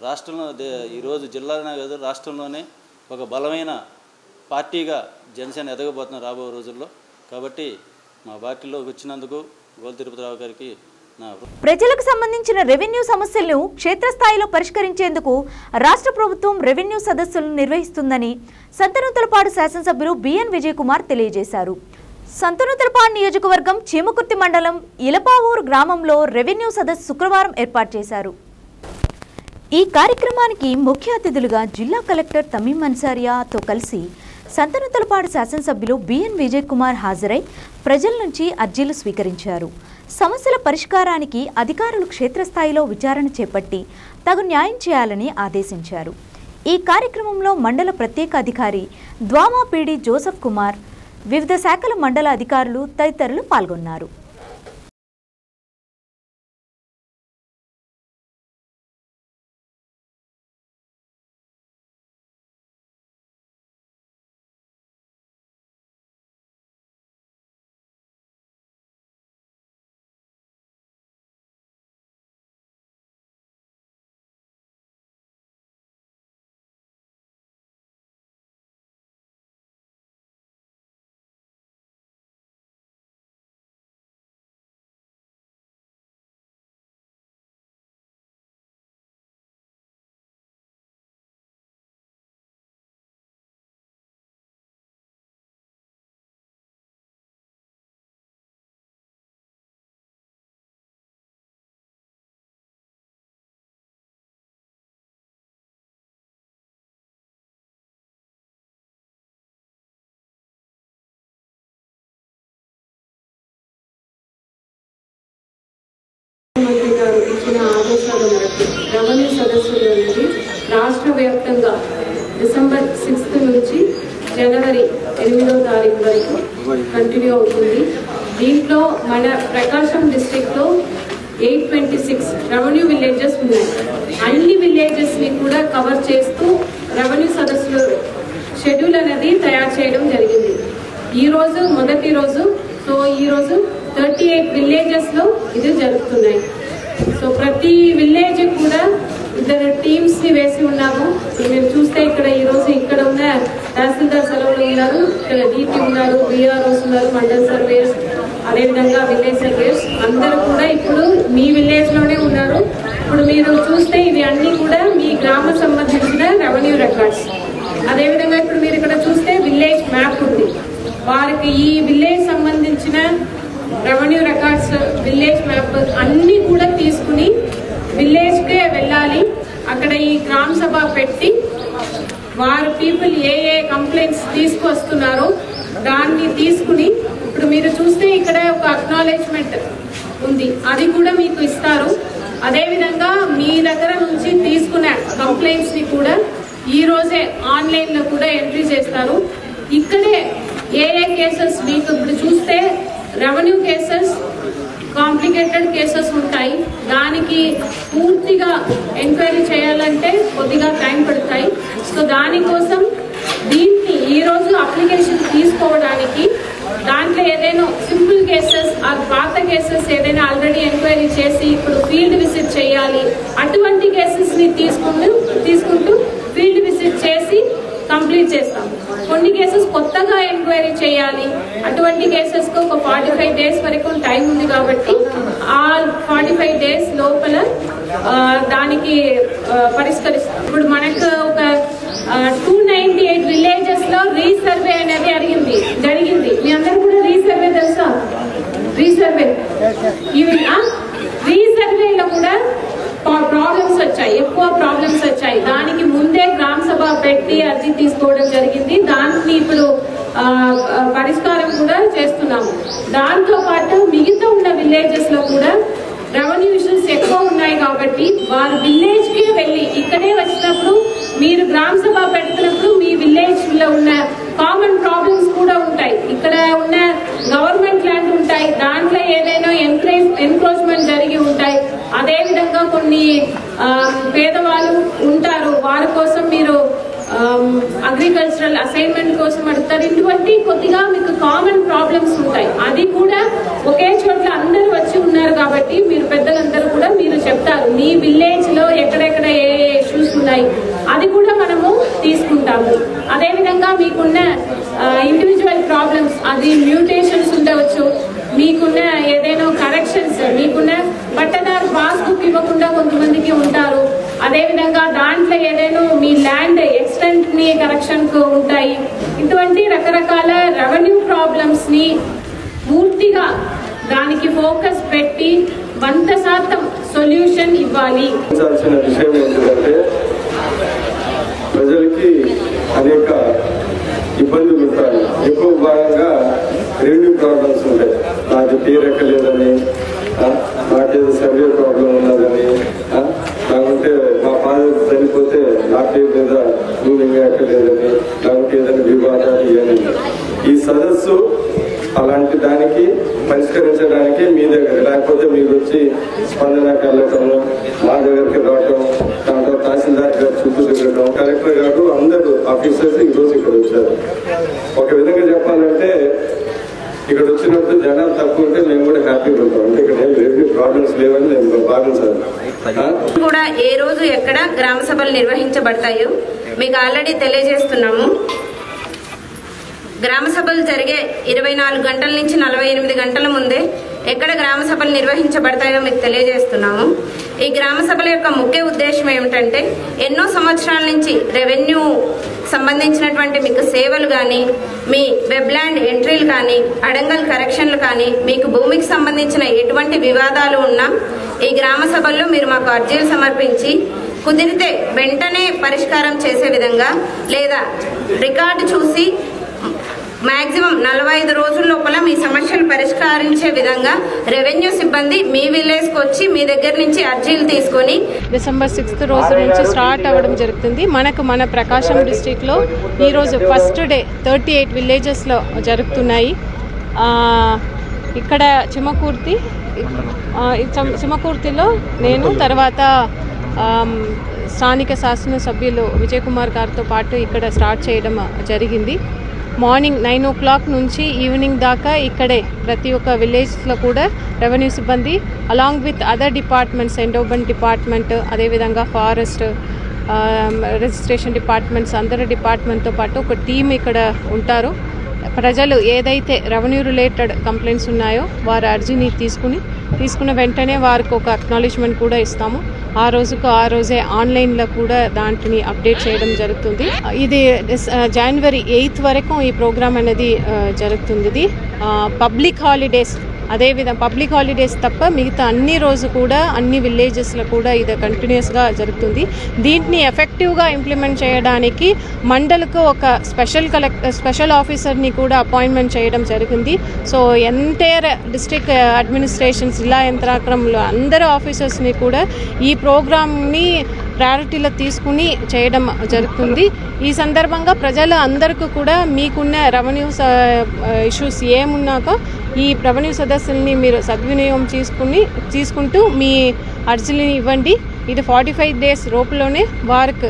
రాష్ట్రంలో ఈరోజు జిల్లాలోనే కాదు రాష్ట్రంలోనే ఒక బలమైన పార్టీగా జనసేన ఎదగబోతున్న రాబో రోజుల్లో. కాబట్టి మా పార్టీలోకి వచ్చినందుకు గోలి తిరుపతిరావు గారికి నా ప్రజలకు సంబంధించిన రెవెన్యూ సమస్యలను క్షేత్రస్థాయిలో పరిష్కరించేందుకు రాష్ట్ర ప్రభుత్వం రెవెన్యూ సదస్సులను నిర్వహిస్తుందని సంతనూతలపాడు శాసనసభ్యులు బిఎన్ విజయ్ కుమార్ తెలియజేశారు. సంతనూతలపాడు నియోజకవర్గం చీమకుర్తి మండలం ఇలపావూరు గ్రామంలో రెవెన్యూ సదస్సు శుక్రవారం ఏర్పాటు చేశారు. ఈ కార్యక్రమానికి ముఖ్య అతిథులుగా జిల్లా కలెక్టర్ తమీం అన్సారియాతో కలిసి సంతనూతలపాడు శాసనసభ్యులు బిఎన్ విజయ్ కుమార్ హాజరై ప్రజల నుంచి అర్జీలు స్వీకరించారు. సమస్యల పరిష్కారానికి అధికారులు క్షేత్రస్థాయిలో విచారణ చేపట్టి తగు న్యాయం చేయాలని ఆదేశించారు. ఈ కార్యక్రమంలో మండల ప్రత్యేక అధికారి ద్వామా పీడి జోసెఫ్ కుమార్, వివిధ శాఖల మండల అధికారులు తదితరులు పాల్గొన్నారు. మంత్రి గారు ఇచ్చిన ఆదేశాల మేరకు రెవెన్యూ సదస్సులు అనేది రాష్ట్ర వ్యాప్తంగా డిసెంబర్ 6 నుంచి జనవరి 8వ తారీఖు వరకు కంటిన్యూ అవుతుంది. దీంట్లో మన ప్రకాశం డిస్ట్రిక్ట్లో 826 రెవెన్యూ విలేజెస్ ఉన్నాయి. అన్ని విలేజెస్ని కూడా కవర్ చేస్తూ రెవెన్యూ సదస్సులు షెడ్యూల్ అనేది తయారు చేయడం జరిగింది. ఈరోజు మొదటి రోజు. సో ఈరోజు 38 విలేజెస్లో ఇది జరుగుతున్నాయి. సో ప్రతి విలేజ్ కూడా 2 టీమ్స్ని వేసి ఉన్నాము. మీరు చూస్తే ఇక్కడ ఈరోజు ఇక్కడ ఉన్న తహసీల్దార్ సెలవులు ఉన్నారు, ఇక్కడ డీటీ ఉన్నారు, బీఆర్ఓస్ ఉన్నారు, మండల్ సర్వేస్, అదేవిధంగా విలేజ్ సర్వేస్ అందరూ కూడా ఇప్పుడు మీ విలేజ్లోనే ఉన్నారు. ఇప్పుడు మీరు చూస్తే ఇవి అన్నీ కూడా మీ గ్రామం సంబంధించిన రెవెన్యూ రికార్డ్స్. అదేవిధంగా ఇప్పుడు మీరు ఇక్కడ చూస్తే విలేజ్ మ్యాప్ ఉంది. వారికి ఈ విలేజ్ సంబంధించిన రెవెన్యూ రికార్డ్స్, విలేజ్ మ్యాప్ అన్నీ కూడా తీసుకుని విలేజ్కే వెళ్ళాలి. అక్కడ ఈ గ్రామ సభ పెట్టి వారు పీపుల్ ఏ కంప్లైంట్స్ తీసుకొస్తున్నారో దాన్ని తీసుకుని ఇప్పుడు మీరు చూస్తే ఇక్కడ ఒక అక్నాలెడ్జ్మెంట్ ఉంది, అది కూడా మీకు ఇస్తారు. అదేవిధంగా మీ దగ్గర నుంచి తీసుకున్న కంప్లైంట్స్ని కూడా ఈ రోజే ఆన్లైన్లో కూడా ఎంట్రీ చేస్తారు. ఇక్కడే ఏ కేసెస్ మీకు ఇప్పుడు చూస్తే రెవెన్యూ కేసెస్, కాంప్లికేటెడ్ కేసెస్ ఉంటాయి. దానికి పూర్తిగా ఎంక్వైరీ చేయాలంటే కొద్దిగా టైం పడతాయి. సో దానికోసం దీన్ని ఈరోజు అప్లికేషన్ తీసుకోవడానికి దాంట్లో ఏదైనా సింపుల్ కేసెస్, ఆ పాత కేసెస్ ఏదైనా ఆల్రెడీ ఎంక్వైరీ చేసి ఇప్పుడు ఫీల్డ్ విజిట్ చేయాలి, అటువంటి కేసెస్ని తీసుకుంటూ ఫీల్డ్ విజిట్ చేసి కంప్లీట్ చేస్తాం. కొన్ని కేసెస్ కొత్తగా ఎంక్వైరీ చేయాలి, అటువంటి కేసెస్కు ఒక 45 days వరకు టైం ఉంది. కాబట్టి ఆ 45 days లోపల దానికి పరిష్కరిస్తాం. ఇప్పుడు మనకు ఒక 298 విలేజెస్లో రీసర్వే అనేది జరిగింది. మీ అందరూ కూడా రీసర్వే తెలుసా? రీసర్వే రీసర్వేలో కూడా ప్రాబ్లమ్స్ వచ్చాయి, ఎక్కువ ప్రాబ్లమ్స్ వచ్చాయి. దానికి ముందే గ్రామ సభ పెట్టి అర్జీ తీసుకోవడం జరిగింది. దానికి ఇప్పుడు పరిష్కారం కూడా చేస్తున్నాము. దాంతో పాటు మిగతా ఉన్న విలేజెస్ లో కూడా రెవెన్యూ ఇష్యూస్ ఎక్కువ ఉన్నాయి కాబట్టి వారు విలేజ్ కి వెళ్ళి ఇక్కడే వచ్చినప్పుడు మీరు గ్రామ సభ పెడుతున్నప్పుడు మీ విలేజ్ లో ఉన్న కామన్ ప్రాబ్లమ్స్ కూడా ఉంటాయి. ఇక్కడ ఉన్న గవర్నమెంట్ ల్యాండ్ ఉంటాయి, దాంట్లో ఏదైనా ఎన్క్రోచ్మెంట్ జరిగి ఉంటాయి. అదే విధంగా కొన్ని పేదవాళ్ళు ఉంటారు, వారి కోసం మీరు అగ్రికల్చరల్ అసైన్మెంట్ కోసం అడుగుతారు. ఇటువంటి కొద్దిగా మీకు కామన్ ప్రాబ్లమ్స్ ఉంటాయి. అది కూడా ఒకే చోట్ల అందరూ వచ్చి ఉన్నారు కాబట్టి మీరు పెద్దలందరూ కూడా మీరు చెప్తారు మీ విలేజ్ లో ఎక్కడెక్కడ ఏ ఇష్యూస్ ఉన్నాయి, అది కూడా మనము తీసుకుంటాము. అదే విధంగా మీకున్న ఇండివిజువల్ ప్రాబ్లమ్స్, అది మ్యూటేషన్స్ ఉండవచ్చు, మీకున్న ఏదైనా కరెక్షన్స్, మీకున్న పట్టదారు పాస్బుక్ ఇవ్వకుండా కొంతమందికి ఉంటారు. అదే విధంగా దాంట్లో ఏదైనా మీ ల్యాండ్ ఎక్స్టెంట్ ని కరెక్షన్ కు ఉంటాయి. ఇటువంటి రకరకాల రెవెన్యూ ప్రాబ్లమ్స్ ని పూర్తిగా దానికి ఫోకస్ పెట్టి 100% సొల్యూషన్ ఇవ్వాలి. విషయం ఏంటంటే ప్రజలకి అనేక ఇబ్బందులు ఉంటాయి. ఎక్కువ భాగంగా రెవెన్యూ ప్రాబ్లమ్స్ ఉంటాయి. నాకు తీరెక్కలేదని, నాకేదో సర్వే ప్రాబ్లం ఉన్నదని, లేకుంటే మా ఫాదర్ చనిపోతే నా పేరు మీద భూమి ఎక్కలేదని, లేకుంటే ఏదైనా వివాదాలు ఇవన్నీ. ఈ సదస్సు అలాంటి దానికి పరిష్కరించడానికి మీ దగ్గర, లేకపోతే మీరు వచ్చి స్పందనకి వెళ్ళటం, మా దగ్గరికి రావటం, దాంట్లో తహసీల్దార్ గారు చుట్టూ తిరగడం, కలెక్టర్ గారు అందరూ ఆఫీసర్స్ ఈరోజు ఇక్కడ వచ్చారు. ఒక విధంగా చెప్పాలంటే ఇక్కడ వచ్చినప్పుడు జనాలు తక్కువ ఉంటే మేము కూడా హ్యాపీగా ఉంటాం. అంటే ఇక్కడ రెవెన్యూ ప్రాబ్లమ్స్ లేవని నేను భావించాను. కూడా ఏ రోజు ఎక్కడ గ్రామ సభలు నిర్వహించబడతాయో మీకు ఆల్రెడీ తెలియజేస్తున్నాము. గ్రామ సభలు జరిగే 24 గంటల నుంచి 48 గంటల ముందే ఎక్కడ గ్రామ సభలు నిర్వహించబడతాయో మీకు తెలియజేస్తున్నాము. ఈ గ్రామ సభల యొక్క ముఖ్య ఉద్దేశం ఏమిటంటే ఎన్నో సంవత్సరాల నుంచి రెవెన్యూ సంబంధించినటువంటి మీకు సేవలు కానీ, మీ వెబ్ల్యాండ్ ఎంట్రీలు కానీ, అడంగల్ కరెక్షన్లు కానీ, మీకు భూమికి సంబంధించిన ఎటువంటి వివాదాలు ఉన్నా ఈ గ్రామ సభల్లో మీరు మాకు అర్జీలు సమర్పించి కుదిరితే వెంటనే పరిష్కారం చేసే విధంగా, లేదా రికార్డు చూసి మాక్సిమం 45 రోజుల లోపల మీ సమస్యలు పరిష్కరించే విధంగా రెవెన్యూ సిబ్బంది మీ విలేజ్ కు వచ్చి మీ దగ్గర నుంచి అర్జీలు తీసుకొని December 6th రోజు నుంచి స్టార్ట్ అవ్వడం జరుగుతుంది. మన ప్రకాశం డిస్ట్రిక్ట్ లో ఈ రోజు ఫస్ట్ డే 38 విలేజెస్ లో జరుగుతున్నాయి. ఇక్కడ చిమకూర్తిలో నేను, తర్వాత స్థానిక శాసనసభ్యులు విజయ్ కుమార్ గారితో పాటు ఇక్కడ స్టార్ట్ చేయడం జరిగింది. మార్నింగ్ 9 o'clock నుంచి ఈవినింగ్ దాకా ఇక్కడే ప్రతి ఒక్క విలేజ్లో కూడా రెవెన్యూ సిబ్బంది along with other departments, endowment department, అదేవిధంగా ఫారెస్ట్, రిజిస్ట్రేషన్ డిపార్ట్మెంట్స్, అందరి డిపార్ట్మెంట్తో పాటు ఒక టీం ఇక్కడ ఉంటారు. ప్రజలు ఏదైతే రెవెన్యూ రిలేటెడ్ కంప్లైంట్స్ ఉన్నాయో వారి అర్జీని తీసుకున్న వెంటనే వారికి ఒక అక్నాలెడ్జ్మెంట్ కూడా ఇస్తాము. ఆ రోజే ఆన్లైన్లో కూడా దాంట్ని అప్డేట్ చేయడం జరుగుతుంది. ఇది January 8th వరకు ఈ ప్రోగ్రామ్ అనేది జరుగుతుంది. ఇది పబ్లిక్ హాలిడేస్, అదేవిధంగా పబ్లిక్ హాలిడేస్ తప్ప మిగతా అన్ని రోజు కూడా అన్ని విలేజెస్లో కూడా ఇది కంటిన్యూస్గా జరుగుతుంది. దీంట్ని ఎఫెక్టివ్గా ఇంప్లిమెంట్ చేయడానికి మండలకు ఒక స్పెషల్ ఆఫీసర్ని కూడా అపాయింట్మెంట్ చేయడం జరిగింది. సో ఎంటైర్ డిస్ట్రిక్ట్ అడ్మినిస్ట్రేషన్ జిల్లా యంత్రాంగంలో అందరు ఆఫీసర్స్ని కూడా ఈ ప్రోగ్రామ్ని ప్రయారిటీలో తీసుకుని చేయడం జరుగుతుంది. ఈ సందర్భంగా ప్రజలు అందరికీ కూడా మీకున్న రెవెన్యూ ఇష్యూస్ ఏమున్నాకో ఈ రెవెన్యూ సదస్సుల్ని మీరు సద్వినియోగం తీసుకుంటూ మీ అర్జీలని ఇవ్వండి. ఇది 45 days లోపులోనే వారికి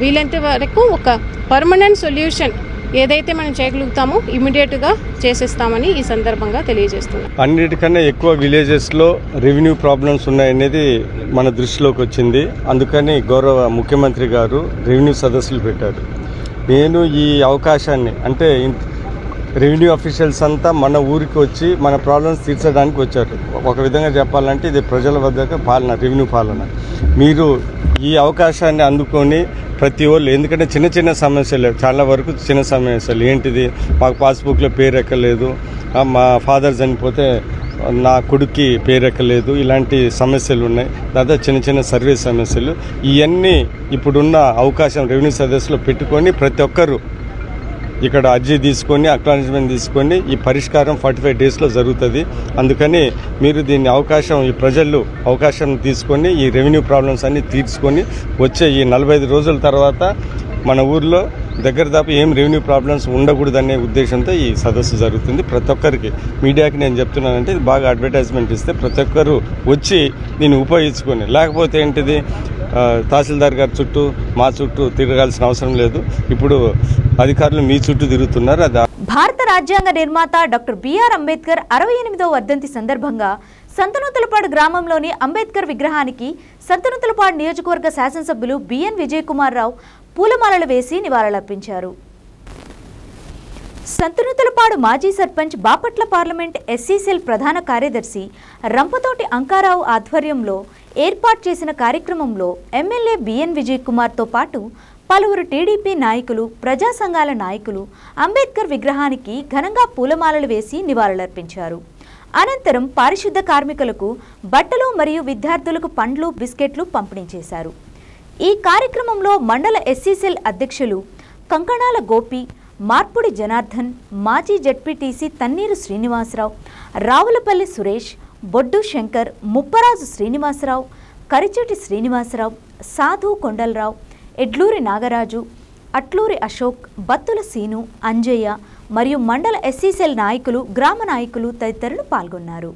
వీలైనంత వరకు ఒక పర్మనెంట్ సొల్యూషన్ ఏదైతే మనం చేయగలుగుతామో ఇమీడియట్గా చేసేస్తామని ఈ సందర్భంగా తెలియజేస్తున్నాం. అన్నిటికన్నా ఎక్కువ విలేజెస్లో రెవెన్యూ ప్రాబ్లమ్స్ ఉన్నాయనేది మన దృష్టిలోకి వచ్చింది. అందుకని గౌరవ ముఖ్యమంత్రి గారు రెవెన్యూ సదస్సులు పెట్టారు. నేను ఈ అవకాశాన్ని, అంటే రెవెన్యూ అఫీషియల్స్ అంతా మన ఊరికి వచ్చి మన ప్రాబ్లమ్స్ తీర్చడానికి వచ్చారు. ఒక విధంగా చెప్పాలంటే ఇది ప్రజల వద్దకు పాలన, రెవెన్యూ పాలన. మీరు ఈ అవకాశాన్ని అందుకొని ప్రతి ఒళ్ళు, ఎందుకంటే చిన్న సమస్యలు, చాలా వరకు చిన్న సమస్యలు, ఏంటిది మాకు పాస్బుక్లో పేరు ఎక్కలేదు, మా ఫాదర్ చనిపోతే నా కొడుక్కి పేరెక్కలేదు, ఇలాంటి సమస్యలు ఉన్నాయి. దాదాపు చిన్న చిన్న సర్వే సమస్యలు. ఇవన్నీ ఇప్పుడున్న అవకాశం రెవెన్యూ సదస్సులో పెట్టుకొని ప్రతి ఒక్కరు ఇక్కడ అర్జీ తీసుకొని అక్నాలెడ్జ్మెంట్ తీసుకొని ఈ పరిష్కారం 45 డేస్లో జరుగుతుంది. అందుకని మీరు దీన్ని ఈ ప్రజలు అవకాశం తీసుకొని ఈ రెవెన్యూ ప్రాబ్లమ్స్ అన్నీ తీర్చుకొని వచ్చే ఈ 45 రోజుల తర్వాత మన ఊర్లో దాపు ఏం రెవెన్యూ ప్రాబ్లమ్స్ ఉండకూడదనే ఉద్దేశంతో ఈ సదస్సు జరుగుతుంది. ప్రతి ఒక్కరికి మీడియాకి నేను చెప్తున్నానంటే ఇది బాగా అడ్వర్టైజ్మెంట్ ఇస్తే ప్రతి ఒక్కరు వచ్చి దీన్ని ఉపయోగించుకొని, లేకపోతే ఏంటిది తహసీల్దార్ గారి చుట్టూ మా చుట్టూ తిరగాల్సిన అవసరం లేదు. ఇప్పుడు అధికారులు మీ చుట్టూ తిరుగుతున్నారు. అది భారత రాజ్యాంగ నిర్మాత డాక్టర్ బిఆర్ అంబేద్కర్ 68వ వర్ధంతి సందర్భంగా సంతనూతలపాడు గ్రామంలోని అంబేద్కర్ విగ్రహానికి సంతనూతలపాడు నియోజకవర్గ శాసనసభ్యులు బిఎన్ విజయ్ కుమార్ రావు పూలమాలలు వేసి నివాళులర్పించారు. సంతనూతలపాడు మాజీ sarpanch Bapatla parliament SC cell ప్రధాన కార్యదర్శి రంపతోటి అంకారావు ఆధ్వర్యంలో ఏర్పాటు చేసిన కార్యక్రమంలో ఎమ్మెల్యే బిఎన్ విజయ్ కుమార్తో పాటు పలువురు టీడీపీ నాయకులు, ప్రజా సంఘాల నాయకులు అంబేద్కర్ విగ్రహానికి ఘనంగా పూలమాలలు వేసి నివాళులర్పించారు. అనంతరం పారిశుద్ధ కార్మికులకు బట్టలు మరియు విద్యార్థులకు పండ్లు, బిస్కెట్లు పంపిణీ చేశారు. ఈ కార్యక్రమంలో మండల ఎస్సీ సెల్ అధ్యక్షులు కంకణాల గోపి, మార్పుడి జనార్దన్, మాజీ జడ్పీటీసీ తన్నీరు శ్రీనివాసరావు, రావులపల్లి సురేష్, బొడ్డు శంకర్, ముప్పరాజు శ్రీనివాసరావు, కరిచెటి శ్రీనివాసరావు, సాధు కొండలరావు, ఎడ్లూరి నాగరాజు, అట్లూరి అశోక్, బత్తుల సీను, అంజయ్య మరియు మండల ఎస్సీ సెల్ నాయకులు, గ్రామ నాయకులు తదితరులు పాల్గొన్నారు.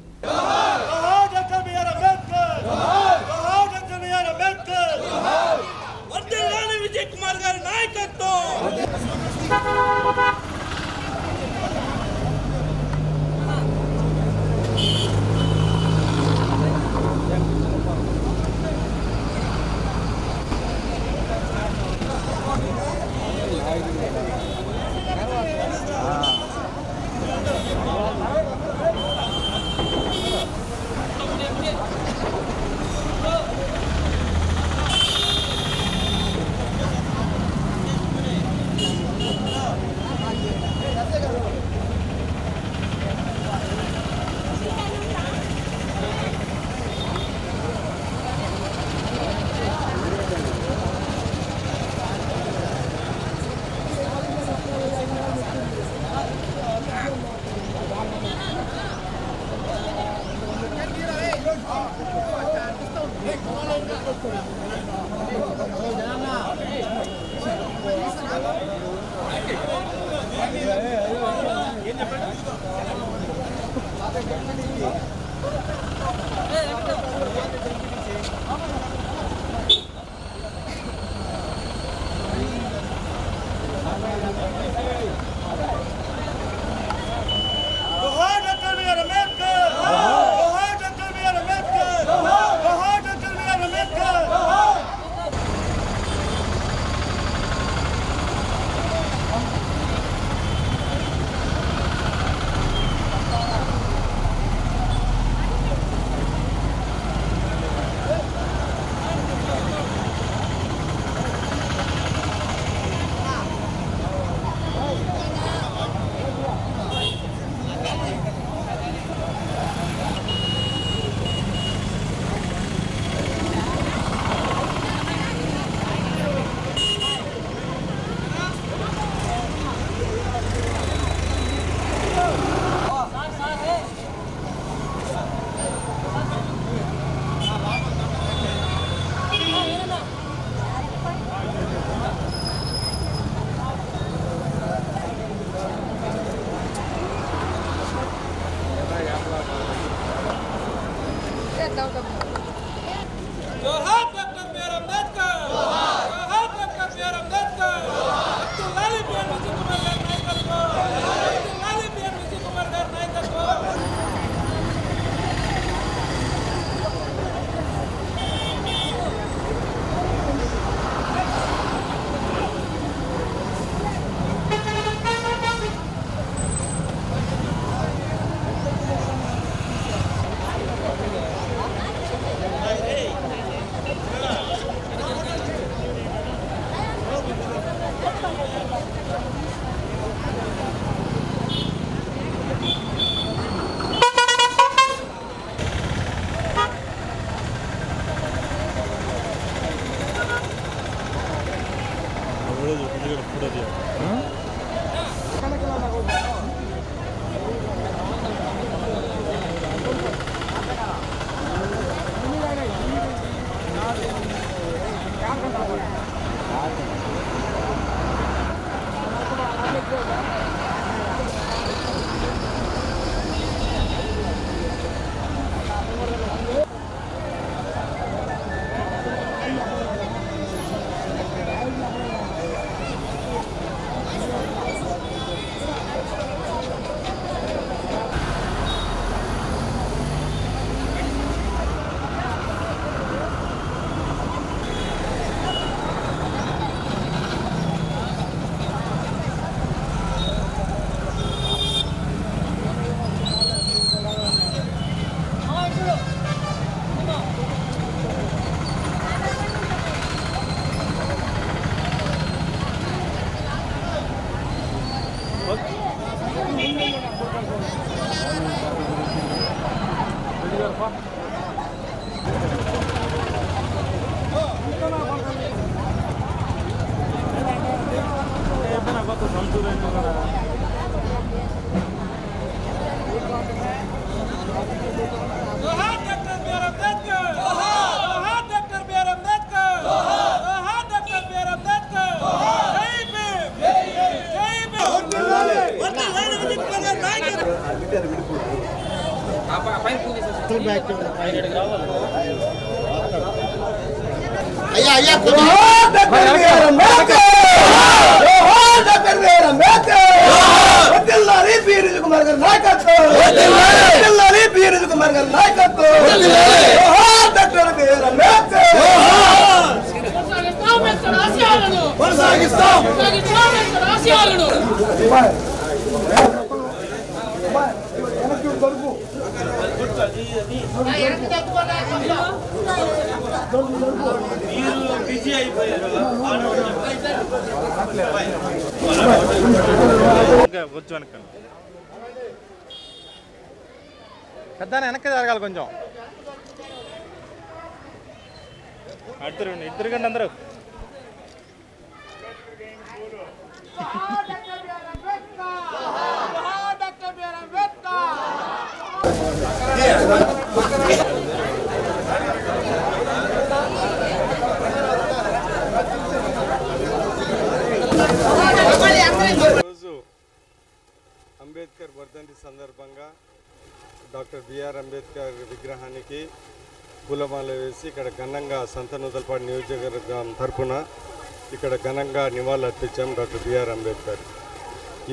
పెద్ద వెనక్కి జరగాలి కొంచెం ఇద్దరు కండి అందరూ రోజు అంబేద్కర్ వర్ధంతి సందర్భంగా డాక్టర్ బిఆర్ అంబేద్కర్ విగ్రహానికి పూలమాల వేసి ఇక్కడ ఘనంగా సంతనూతలపాడు నియోజకవర్గం తరఫున ఇక్కడ ఘనంగా నివాళులు అర్పించాం డాక్టర్ బిఆర్ అంబేద్కర్.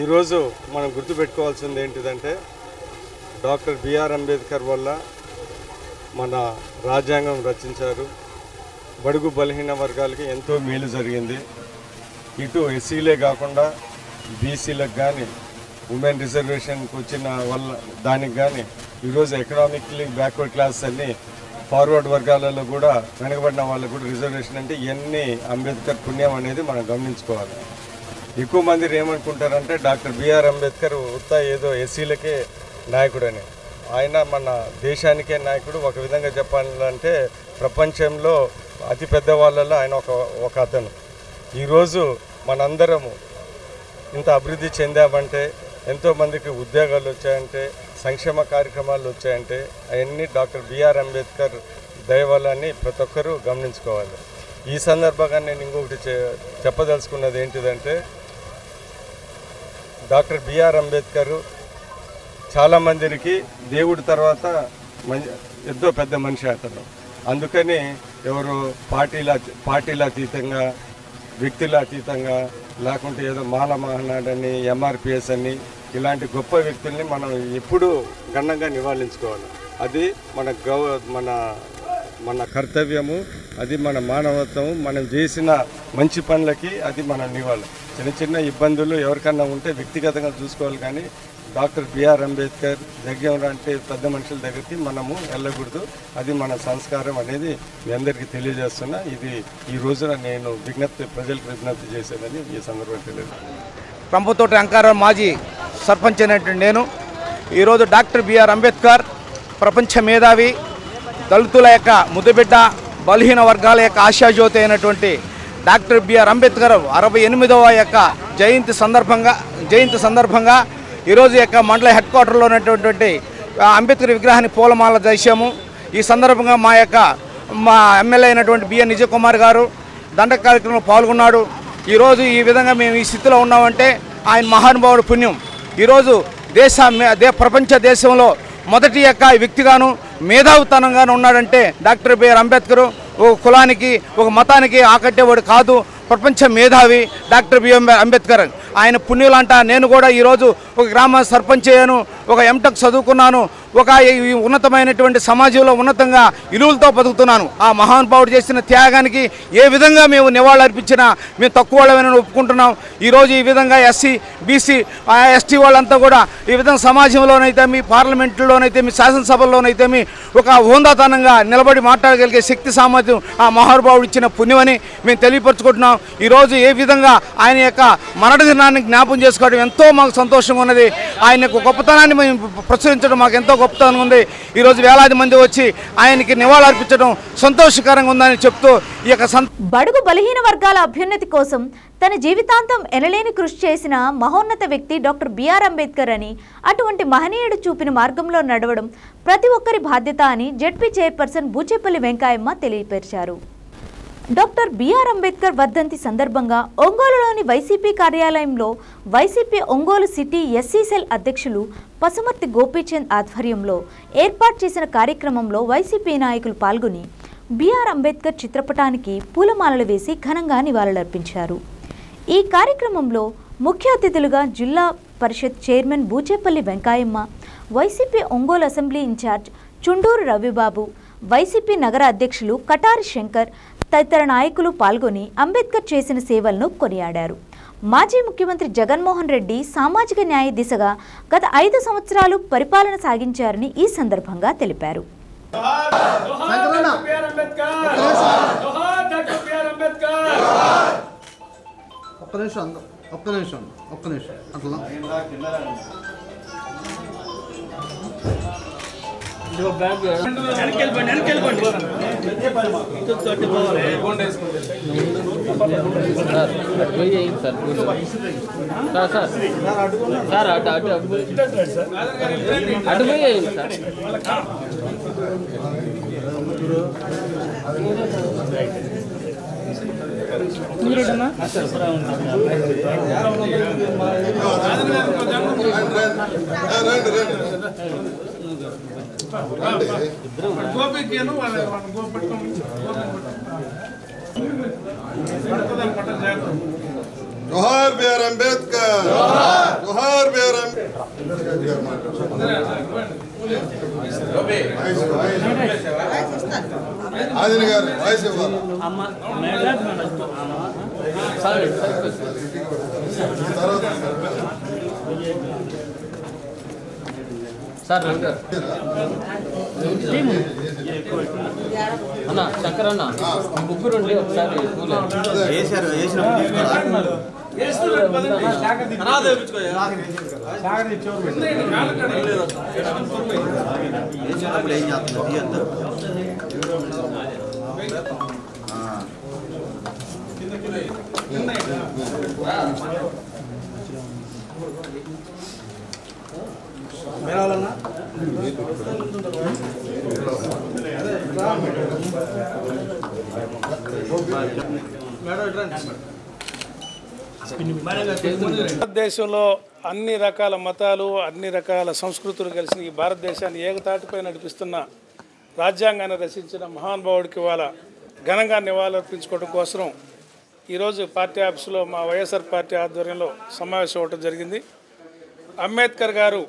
ఈరోజు మనం గుర్తుపెట్టుకోవాల్సింది ఏంటిదంటే డాక్టర్ బిఆర్ అంబేద్కర్ వల్ల మన రాజ్యాంగం రచించారు. బడుగు బలహీన వర్గాలకి ఎంతో మేలు జరిగింది. ఇటు ఎస్సీలే కాకుండా బీసీలకు కానీ ఉమెన్ రిజర్వేషన్కి వచ్చిన వల్ల దానికి కానీ ఈరోజు ఎకనామిక్లీ బ్యాక్వర్డ్ క్లాస్ అన్ని ఫార్వర్డ్ వర్గాలలో కూడా వెనకబడిన వాళ్ళకు కూడా రిజర్వేషన్ అంటే ఇవన్నీ అంబేద్కర్ పుణ్యం అనేది మనం గమనించుకోవాలి. ఎక్కువ మంది ఏమనుకుంటారంటే డాక్టర్ బిఆర్ అంబేద్కర్ ఉత్తా ఏదో ఎస్సీలకే నాయకుడని. ఆయన మన దేశానికే నాయకుడు. ఒక విధంగా చెప్పాలంటే ప్రపంచంలో అతిపెద్ద వాళ్ళలో ఆయన ఒక అతను. ఈరోజు మనందరము ఇంత అభివృద్ధి చెందామంటే, ఎంతోమందికి ఉద్యోగాలు వచ్చాయంటే, సంక్షేమ కార్యక్రమాలు వచ్చాయంటే అవన్నీ డాక్టర్ బిఆర్ అంబేద్కర్ దయవల్లని ప్రతి ఒక్కరూ గమనించుకోవాలి. ఈ సందర్భంగా నేను ఇంకొకటి చెప్పదలుచుకున్నది ఏంటిదంటే డాక్టర్ బిఆర్ అంబేద్కర్ చాలామందికి దేవుడి తర్వాత ఎంతో పెద్ద మనిషి అతను. అందుకని ఎవరు పార్టీల అతీతంగా, వ్యక్తుల అతీతంగా, లేకుంటే ఏదో మాల మహానాడని, ఎంఆర్పిఎస్ అని ఇలాంటి గొప్ప వ్యక్తుల్ని మనం ఎప్పుడూ ఘనంగా నివాళించుకోవాలి. అది మన కర్తవ్యము, అది మన మానవత్వము. మనం చేసిన మంచి పనులకి అది మన నివాళి. చిన్న చిన్న ఇబ్బందులు ఎవరికన్నా ఉంటే వ్యక్తిగతంగా చూసుకోవాలి, కానీ డాక్టర్ బిఆర్ అంబేద్కర్ దగ్గర అంటే పెద్ద మనుషుల దగ్గరికి మనము వెళ్ళకూడదు. అది మన సంస్కారం అనేది మీ అందరికీ తెలియజేస్తున్నా. ఇది ఈ రోజున నేను ప్రజలకు విజ్ఞప్తి చేసేదని ఈ సందర్భంగా తెలియదు. రంపతోటి అంకారావు మాజీ సర్పంచ్ అయినటువంటి నేను ఈరోజు డాక్టర్ బిఆర్ అంబేద్కర్ ప్రపంచ మేధావి, దళితుల యొక్క ముద్దుబిడ్డ, బలహీన వర్గాల యొక్క ఆశాజ్యోతి అయినటువంటి డాక్టర్ బిఆర్ అంబేద్కర్ 68వ యొక్క జయంతి సందర్భంగా ఈరోజు యొక్క మండల హెడ్ క్వార్టర్లో ఉన్నటువంటి అంబేద్కర్ విగ్రహాన్ని పూలమాల చేశాము. ఈ సందర్భంగా మా ఎమ్మెల్యే అయినటువంటి బిఎన్ విజయ్ కుమార్ గారు దండక కార్యక్రమంలో పాల్గొన్నాడు. ఈరోజు ఈ విధంగా మేము ఈ స్థితిలో ఉన్నామంటే ఆయన మహానుభావుడు పుణ్యం. ఈరోజు ప్రపంచ దేశంలో మొదటి యొక్క వ్యక్తిగాను మేధావితనంగాను ఉన్నాడంటే డాక్టర్ బిఆర్ అంబేద్కర్ ఒక కులానికి ఒక మతానికి ఆకట్టేవాడు కాదు, ప్రపంచ మేధావి డాక్టర్ బిఆర్ అంబేద్కర్. ఆయన పుణ్యులంట నేను కూడా ఈరోజు ఒక గ్రామ సర్పంచ్ అయ్యాను, ఒక ఎంటెక్ చదువుకున్నాను, ఒక ఉన్నతమైనటువంటి సమాజంలో ఉన్నతంగా విలువలతో బతుకుతున్నాను. ఆ మహానుభావుడు చేసిన త్యాగానికి ఏ విధంగా మేము నివాళులర్పించినా మేము తక్కువ వాళ్ళని ఒప్పుకుంటున్నాం. ఈరోజు ఈ విధంగా ఎస్సీ బీసీ ఎస్టీ వాళ్ళంతా కూడా ఈ విధంగా సమాజంలోనైతే మీ పార్లమెంటులోనైతే మీ శాసనసభల్లోనైతే మీ ఒక హోందాతనంగా నిలబడి మాట్లాడగలిగే శక్తి సామర్థ్యం ఆ మహానుభావుడు ఇచ్చిన పుణ్యమని మేము తెలియపరుచుకుంటున్నాం. ఈరోజు ఏ విధంగా ఆయన యొక్క మరణ దినాన్ని జ్ఞాపం చేసుకోవడం ఎంతో మాకు సంతోషంగా ఉన్నది. ఆయన యొక్క గొప్పతనాన్ని మేము ప్రచురించడం మాకు ఎంతో గొప్పతనం ఉంది. ఈరోజు వేలాది మంది వచ్చి ఆయనకి నివాళులర్పించడం సంతోషకరంగా ఉందని చెప్తూ ఈ యొక్క బడుగు బలహీన వర్గాల అభ్యున్నతి కోసం తన జీవితాంతం ఎనలేని కృషి చేసిన మహోన్నత వ్యక్తి డాక్టర్ బిఆర్ అంబేద్కర్ అని, అటువంటి మహనీయుడు చూపిన మార్గంలో నడవడం ప్రతి ఒక్కరి బాధ్యత అని జెడ్పీ చైర్పర్సన్ బూచేపల్లి వెంకయ్యమ్మ తెలియపరిచారు. డాక్టర్ బిఆర్ అంబేద్కర్ వర్ధంతి సందర్భంగా ఒంగోలులోని వైసీపీ కార్యాలయంలో YCP Ongole city SC cell అధ్యక్షులు పసుమర్తి గోపీచంద్ ఆధ్వర్యంలో ఏర్పాటు చేసిన కార్యక్రమంలో వైసీపీ నాయకులు పాల్గొని బిఆర్ అంబేద్కర్ చిత్రపటానికి పూలమాలలు వేసి ఘనంగా నివాళులర్పించారు. ఈ కార్యక్రమంలో ముఖ్య అతిథులుగా Zilla Parishad chairman Buchepalli Venkayamma, YCP Ongole assembly in-charge Chunduru Ravibabu, YCP నగర అధ్యక్షులు కటారి శంకర్ తదితర నాయకులు పాల్గొని అంబేద్కర్ చేసిన సేవలను కొనియాడారు. మాజీ ముఖ్యమంత్రి జగన్మోహన్ రెడ్డి సామాజిక న్యాయ దిశగా గత 5 సంవత్సరాలు పరిపాలన సాగించారని ఈ సందర్భంగా తెలిపారు. जोहार बिआर अंबेडकर, जोहार बिआर आदिल गाరు వాయిస్ ఇవ్వాలి అమ్మ సార్ సార్ అన్న శంకర్ అన్న ముగ్గురు ఉండి ఒకసారి వేసారు భారతదేశంలో అన్ని రకాల మతాలు అన్ని రకాల సంస్కృతులు కలిసి ఈ భారతదేశాన్ని ఏకతాటిపై నడిపిస్తున్న రాజ్యాంగాన్ని రచించిన మహానుభావుడికి ఇవాళ ఘనంగా నివాళులర్పించుకోవడం కోసం ఈరోజు పార్టీ ఆఫీసులో మా వైఎస్ఆర్ పార్టీ ఆధ్వర్యంలో సమావేశం అవ్వడం జరిగింది. అంబేద్కర్ గారు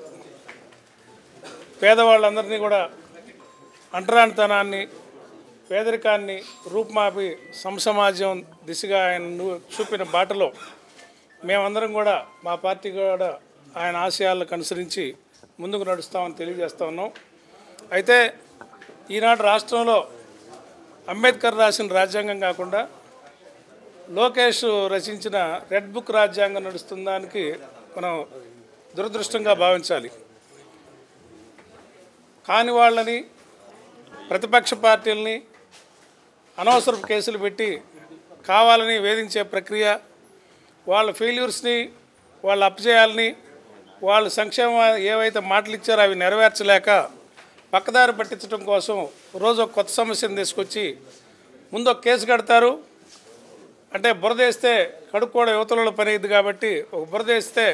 పేదవాళ్ళందరినీ కూడా అంటరానితనాన్ని పేదరికాన్ని రూపుమాపి సమసమాజం దిశగా ఆయన చూపిన బాటలో మేమందరం కూడా మా పార్టీ కూడా ఆయన ఆశయాలకు అనుసరించి ముందుకు నడుస్తామని తెలియజేస్తూ ఉన్నాం. అయితే ఈనాడు రాష్ట్రంలో అంబేద్కర్ రాసిన రాజ్యాంగం కాకుండా లోకేష్ రచించిన రెడ్ బుక్ రాజ్యాంగం నడుస్తుందానికి మనం దురదృష్టంగా భావించాలి. కాని వాళ్ళని ప్రతిపక్ష పార్టీలని అనవసరపు కేసులు పెట్టి కావాలని వేధించే ప్రక్రియ, వాళ్ళ ఫెయిల్యూర్స్ని, వాళ్ళ అపజయాలని, వాళ్ళు సంక్షేమ ఏవైతే మాటలు ఇచ్చారో అవి నెరవేర్చలేక పక్కదారి పట్టించడం కోసం రోజు ఒక కొత్త సమస్యను తీసుకొచ్చి ముందు ఒక కేసు కడతారు. అంటే బురద వేస్తే కడుక్కోవడం యువతల పని అయింది కాబట్టి ఒక బురద వేస్తే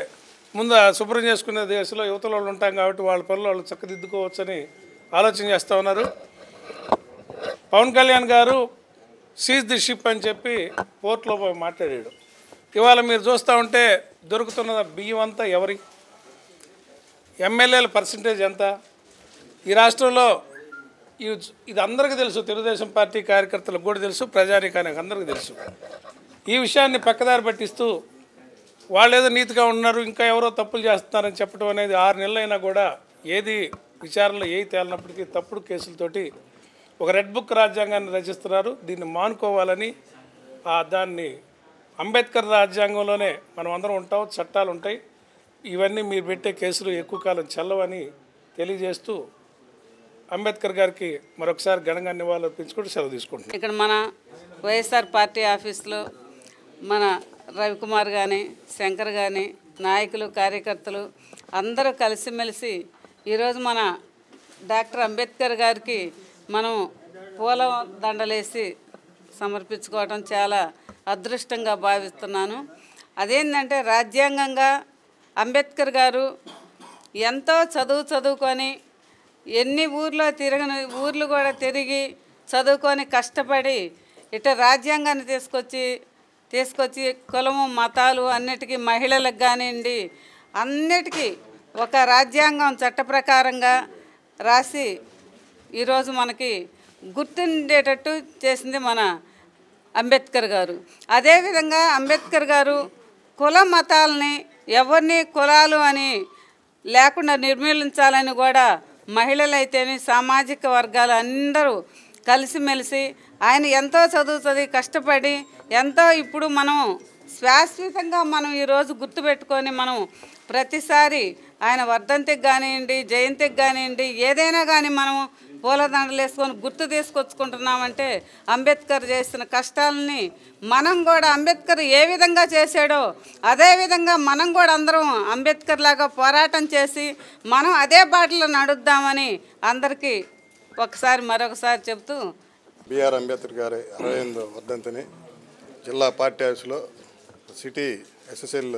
ముందు శుభ్రం చేసుకునే దేశంలో యువతల వాళ్ళు ఉంటాం కాబట్టి వాళ్ళ పనులు వాళ్ళు చక్కదిద్దుకోవచ్చని ఆలోచన చేస్తూ ఉన్నారు. పవన్ కళ్యాణ్ గారు సీజ్ ది షిప్ అని చెప్పి పోర్ట్లో పోయి మాట్లాడాడు. ఇవాళ మీరు చూస్తూ ఉంటే దొరుకుతున్న బియ్యం అంతా ఎవరి, ఎమ్మెల్యేల పర్సంటేజ్ ఎంత? ఈ రాష్ట్రంలో ఇది అందరికీ తెలుసు, తెలుగుదేశం పార్టీ కార్యకర్తలకు కూడా తెలుసు, ప్రజానీకానికి అందరికీ తెలుసు. ఈ విషయాన్ని పక్కదారి పట్టిస్తూ వాళ్ళు ఏదో నీతిగా ఉన్నారు, ఇంకా ఎవరో తప్పులు చేస్తున్నారని చెప్పడం అనేది 6 నెలలైనా కూడా ఏది విచారణలో ఏది తేలినప్పటికీ తప్పుడు కేసులతోటి ఒక రెడ్ బుక్ రాజ్యాంగాన్ని రచిస్తున్నారు. దీన్ని మానుకోవాలని దాన్ని అంబేద్కర్ రాజ్యాంగంలోనే మనం అందరం ఉంటాం, చట్టాలు ఉంటాయి, ఇవన్నీ మీరు పెట్టే కేసులు ఎక్కువ కాలం చెల్లవని తెలియజేస్తూ అంబేద్కర్ గారికి మరొకసారి ఘనంగా నివాళులు అర్పించుకుంటూ సెలవు తీసుకుంటున్నాం. ఇక్కడ మన వైఎస్ఆర్ పార్టీ ఆఫీస్లో మన రవికుమార్ కానీ శంకర్ కానీ నాయకులు కార్యకర్తలు అందరూ కలిసిమెలిసి ఈరోజు మన డాక్టర్ అంబేద్కర్ గారికి మనం పూల దండలేసి సమర్పించుకోవడం చాలా అదృష్టంగా భావిస్తున్నాను. అదేంటంటే రాజ్యాంగంగా అంబేద్కర్ గారు ఎంతో చదువుకొని ఎన్ని ఊర్లు కూడా తిరిగి చదువుకొని కష్టపడి ఇట్లా రాజ్యాంగాన్ని తీసుకొచ్చి కులము మతాలు అన్నిటికీ మహిళలకు కానివ్వండి అన్నిటికీ ఒక రాజ్యాంగం చట్ట ప్రకారంగా రాసి ఈరోజు మనకి గుర్తుండేటట్టు చేసింది మన అంబేద్కర్ గారు. అదేవిధంగా అంబేద్కర్ గారు కుల మతాలని ఎవరిని కులాలు అని లేకుండా నిర్మూలించాలని కూడా మహిళలైతేనే సామాజిక వర్గాలు అందరూ కలిసిమెలిసి ఆయన ఎంతో చదివి కష్టపడి ఎంతో ఇప్పుడు మనం శాశ్వతంగా మనం ఈరోజు గుర్తుపెట్టుకొని మనం ప్రతిసారి ఆయన వర్ధంతికి కానివ్వండి జయంతికి కానివ్వండి ఏదైనా కానీ మనం పూలదండలు వేసుకొని గుర్తు తీసుకొచ్చుకుంటున్నామంటే అంబేద్కర్ చేసిన కష్టాలని మనం కూడా అంబేద్కర్ ఏ విధంగా చేశాడో అదేవిధంగా మనం కూడా అందరం అంబేద్కర్ లాగా పోరాటం చేసి మనం అదే బాటలో నడుద్దామని అందరికీ మరొకసారి చెప్తూ బిఆర్ అంబేద్కర్ గారి 68వ వర్ధంతిని జిల్లా పార్టీ ఆఫీసులో సిటీ ఎస్ఎస్ఎల్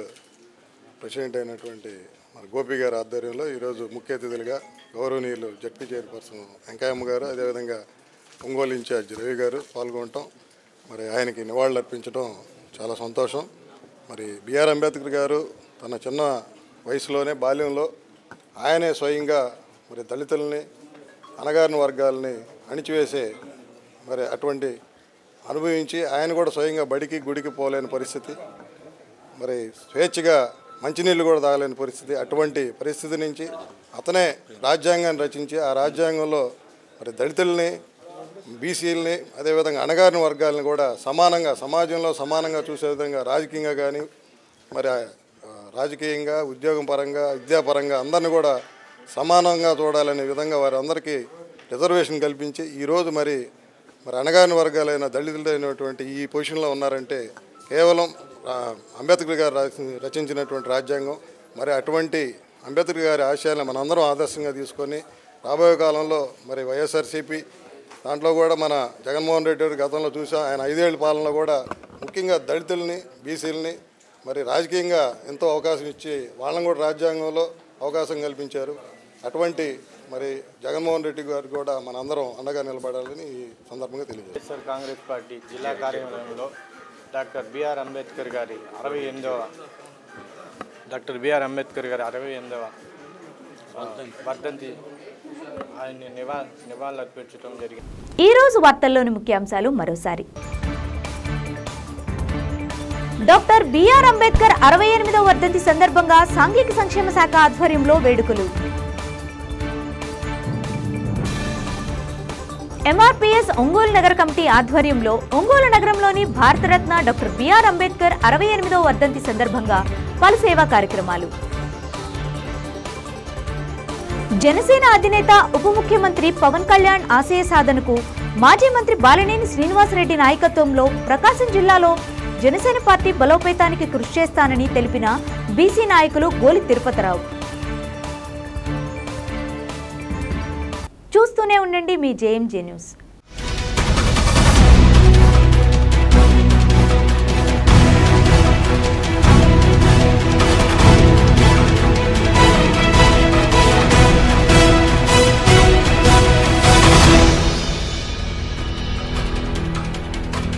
ప్రెసిడెంట్ అయినటువంటి మన గోపి గారి ఆధ్వర్యంలో ఈరోజు ముఖ్య అతిథులుగా గౌరవనీయులు జడ్పీ చైర్పర్సన్ వెంకయ్యమ్మ గారు అదేవిధంగా ఒంగోలు ఇన్ఛార్జ్ రవి గారు పాల్గొనటం మరి ఆయనకి నివాళులు అర్పించడం చాలా సంతోషం. మరి బిఆర్ అంబేద్కర్ గారు తన చిన్న వయసులోనే బాల్యంలో ఆయనే స్వయంగా మరి దళితుల్ని అణగారిన వర్గాలని అణిచివేసే మరి అటువంటి అనుభవించి ఆయన కూడా స్వయంగా బడికి గుడికి పోలేని పరిస్థితి, మరి స్వేచ్ఛగా మంచినీళ్ళు కూడా తాగలేని పరిస్థితి, అటువంటి పరిస్థితి నుంచి అతనే రాజ్యాంగాన్ని రచించి ఆ రాజ్యాంగంలో మరి దళితుల్ని బీసీలని అదేవిధంగా అణగారిన వర్గాలను కూడా సమానంగా సమాజంలో సమానంగా చూసే విధంగా రాజకీయంగా కానీ మరి రాజకీయంగా ఉద్యోగం పరంగా విద్యాపరంగా అందరిని కూడా సమానంగా చూడాలనే విధంగా వారందరికీ రిజర్వేషన్ కల్పించి ఈరోజు మరి అణగారిన వర్గాలైన దళితులైనటువంటి ఈ పొజిషన్లో ఉన్నారంటే కేవలం అంబేద్కర్ గారు రచించినటువంటి రాజ్యాంగం. మరి అటువంటి అంబేద్కర్ గారి ఆశయాలను మనందరం ఆదర్శంగా తీసుకొని రాబోయే కాలంలో మరి వైఎస్ఆర్సీపీ దాంట్లో కూడా మన జగన్మోహన్ రెడ్డి గారి గతంలో చూసాం, ఆయన 5 ఏళ్ల పాలనలో కూడా ముఖ్యంగా దళితుల్ని బీసీలని మరి రాజకీయంగా ఎంతో అవకాశం ఇచ్చి వాళ్ళని కూడా రాజ్యాంగంలో అవకాశం కల్పించారు. అటువంటి మరి జగన్మోహన్ రెడ్డి గారు కూడా మనందరం అండగా నిలబడాలని ఈ సందర్భంగా తెలియజేస్తారు. వైఎస్ఆర్ కాంగ్రెస్ పార్టీ జిల్లా కార్యాలయంలో డాక్టర్ బిఆర్ అంబేద్కర్ గారి 68వ వర్ధంతి ఆయన్ని నివాళులు అర్పించడం జరిగింది. ఈరోజు వార్తల్లోని ముఖ్యాంశాలు మరోసారి. డాక్టర్ బిఆర్ అంబేద్కర్ 68వ వర్ధంతి సందర్భంగా సాంఘిక సంక్షేమ శాఖ ఆధ్వర్యంలో వేడుకలు. ఎంఆర్పీఎస్ ఒంగోలు నగర కమిటీ ఆధ్వర్యంలో ఒంగోలు నగరంలోని భారతరత్న డాక్టర్ బిఆర్ అంబేద్కర్ 68వ వర్ధంతి సందర్భంగా పలు సేవా కార్యక్రమాలు. జనసేన అధినేత ఉప ముఖ్యమంత్రి పవన్ కళ్యాణ్ ఆశయ సాధనకు మాజీ మంత్రి బాలినేని శ్రీనివాసరెడ్డి నాయకత్వంలో ప్రకాశం జిల్లాలో జనసేన పార్టీ బలోపేతానికి కృషి చేస్తానని తెలిపిన బీసీ నాయకులు గోలి తిరుపతిరావు. చూస్తూనే ఉండండి మీ జేఎంజే న్యూస్.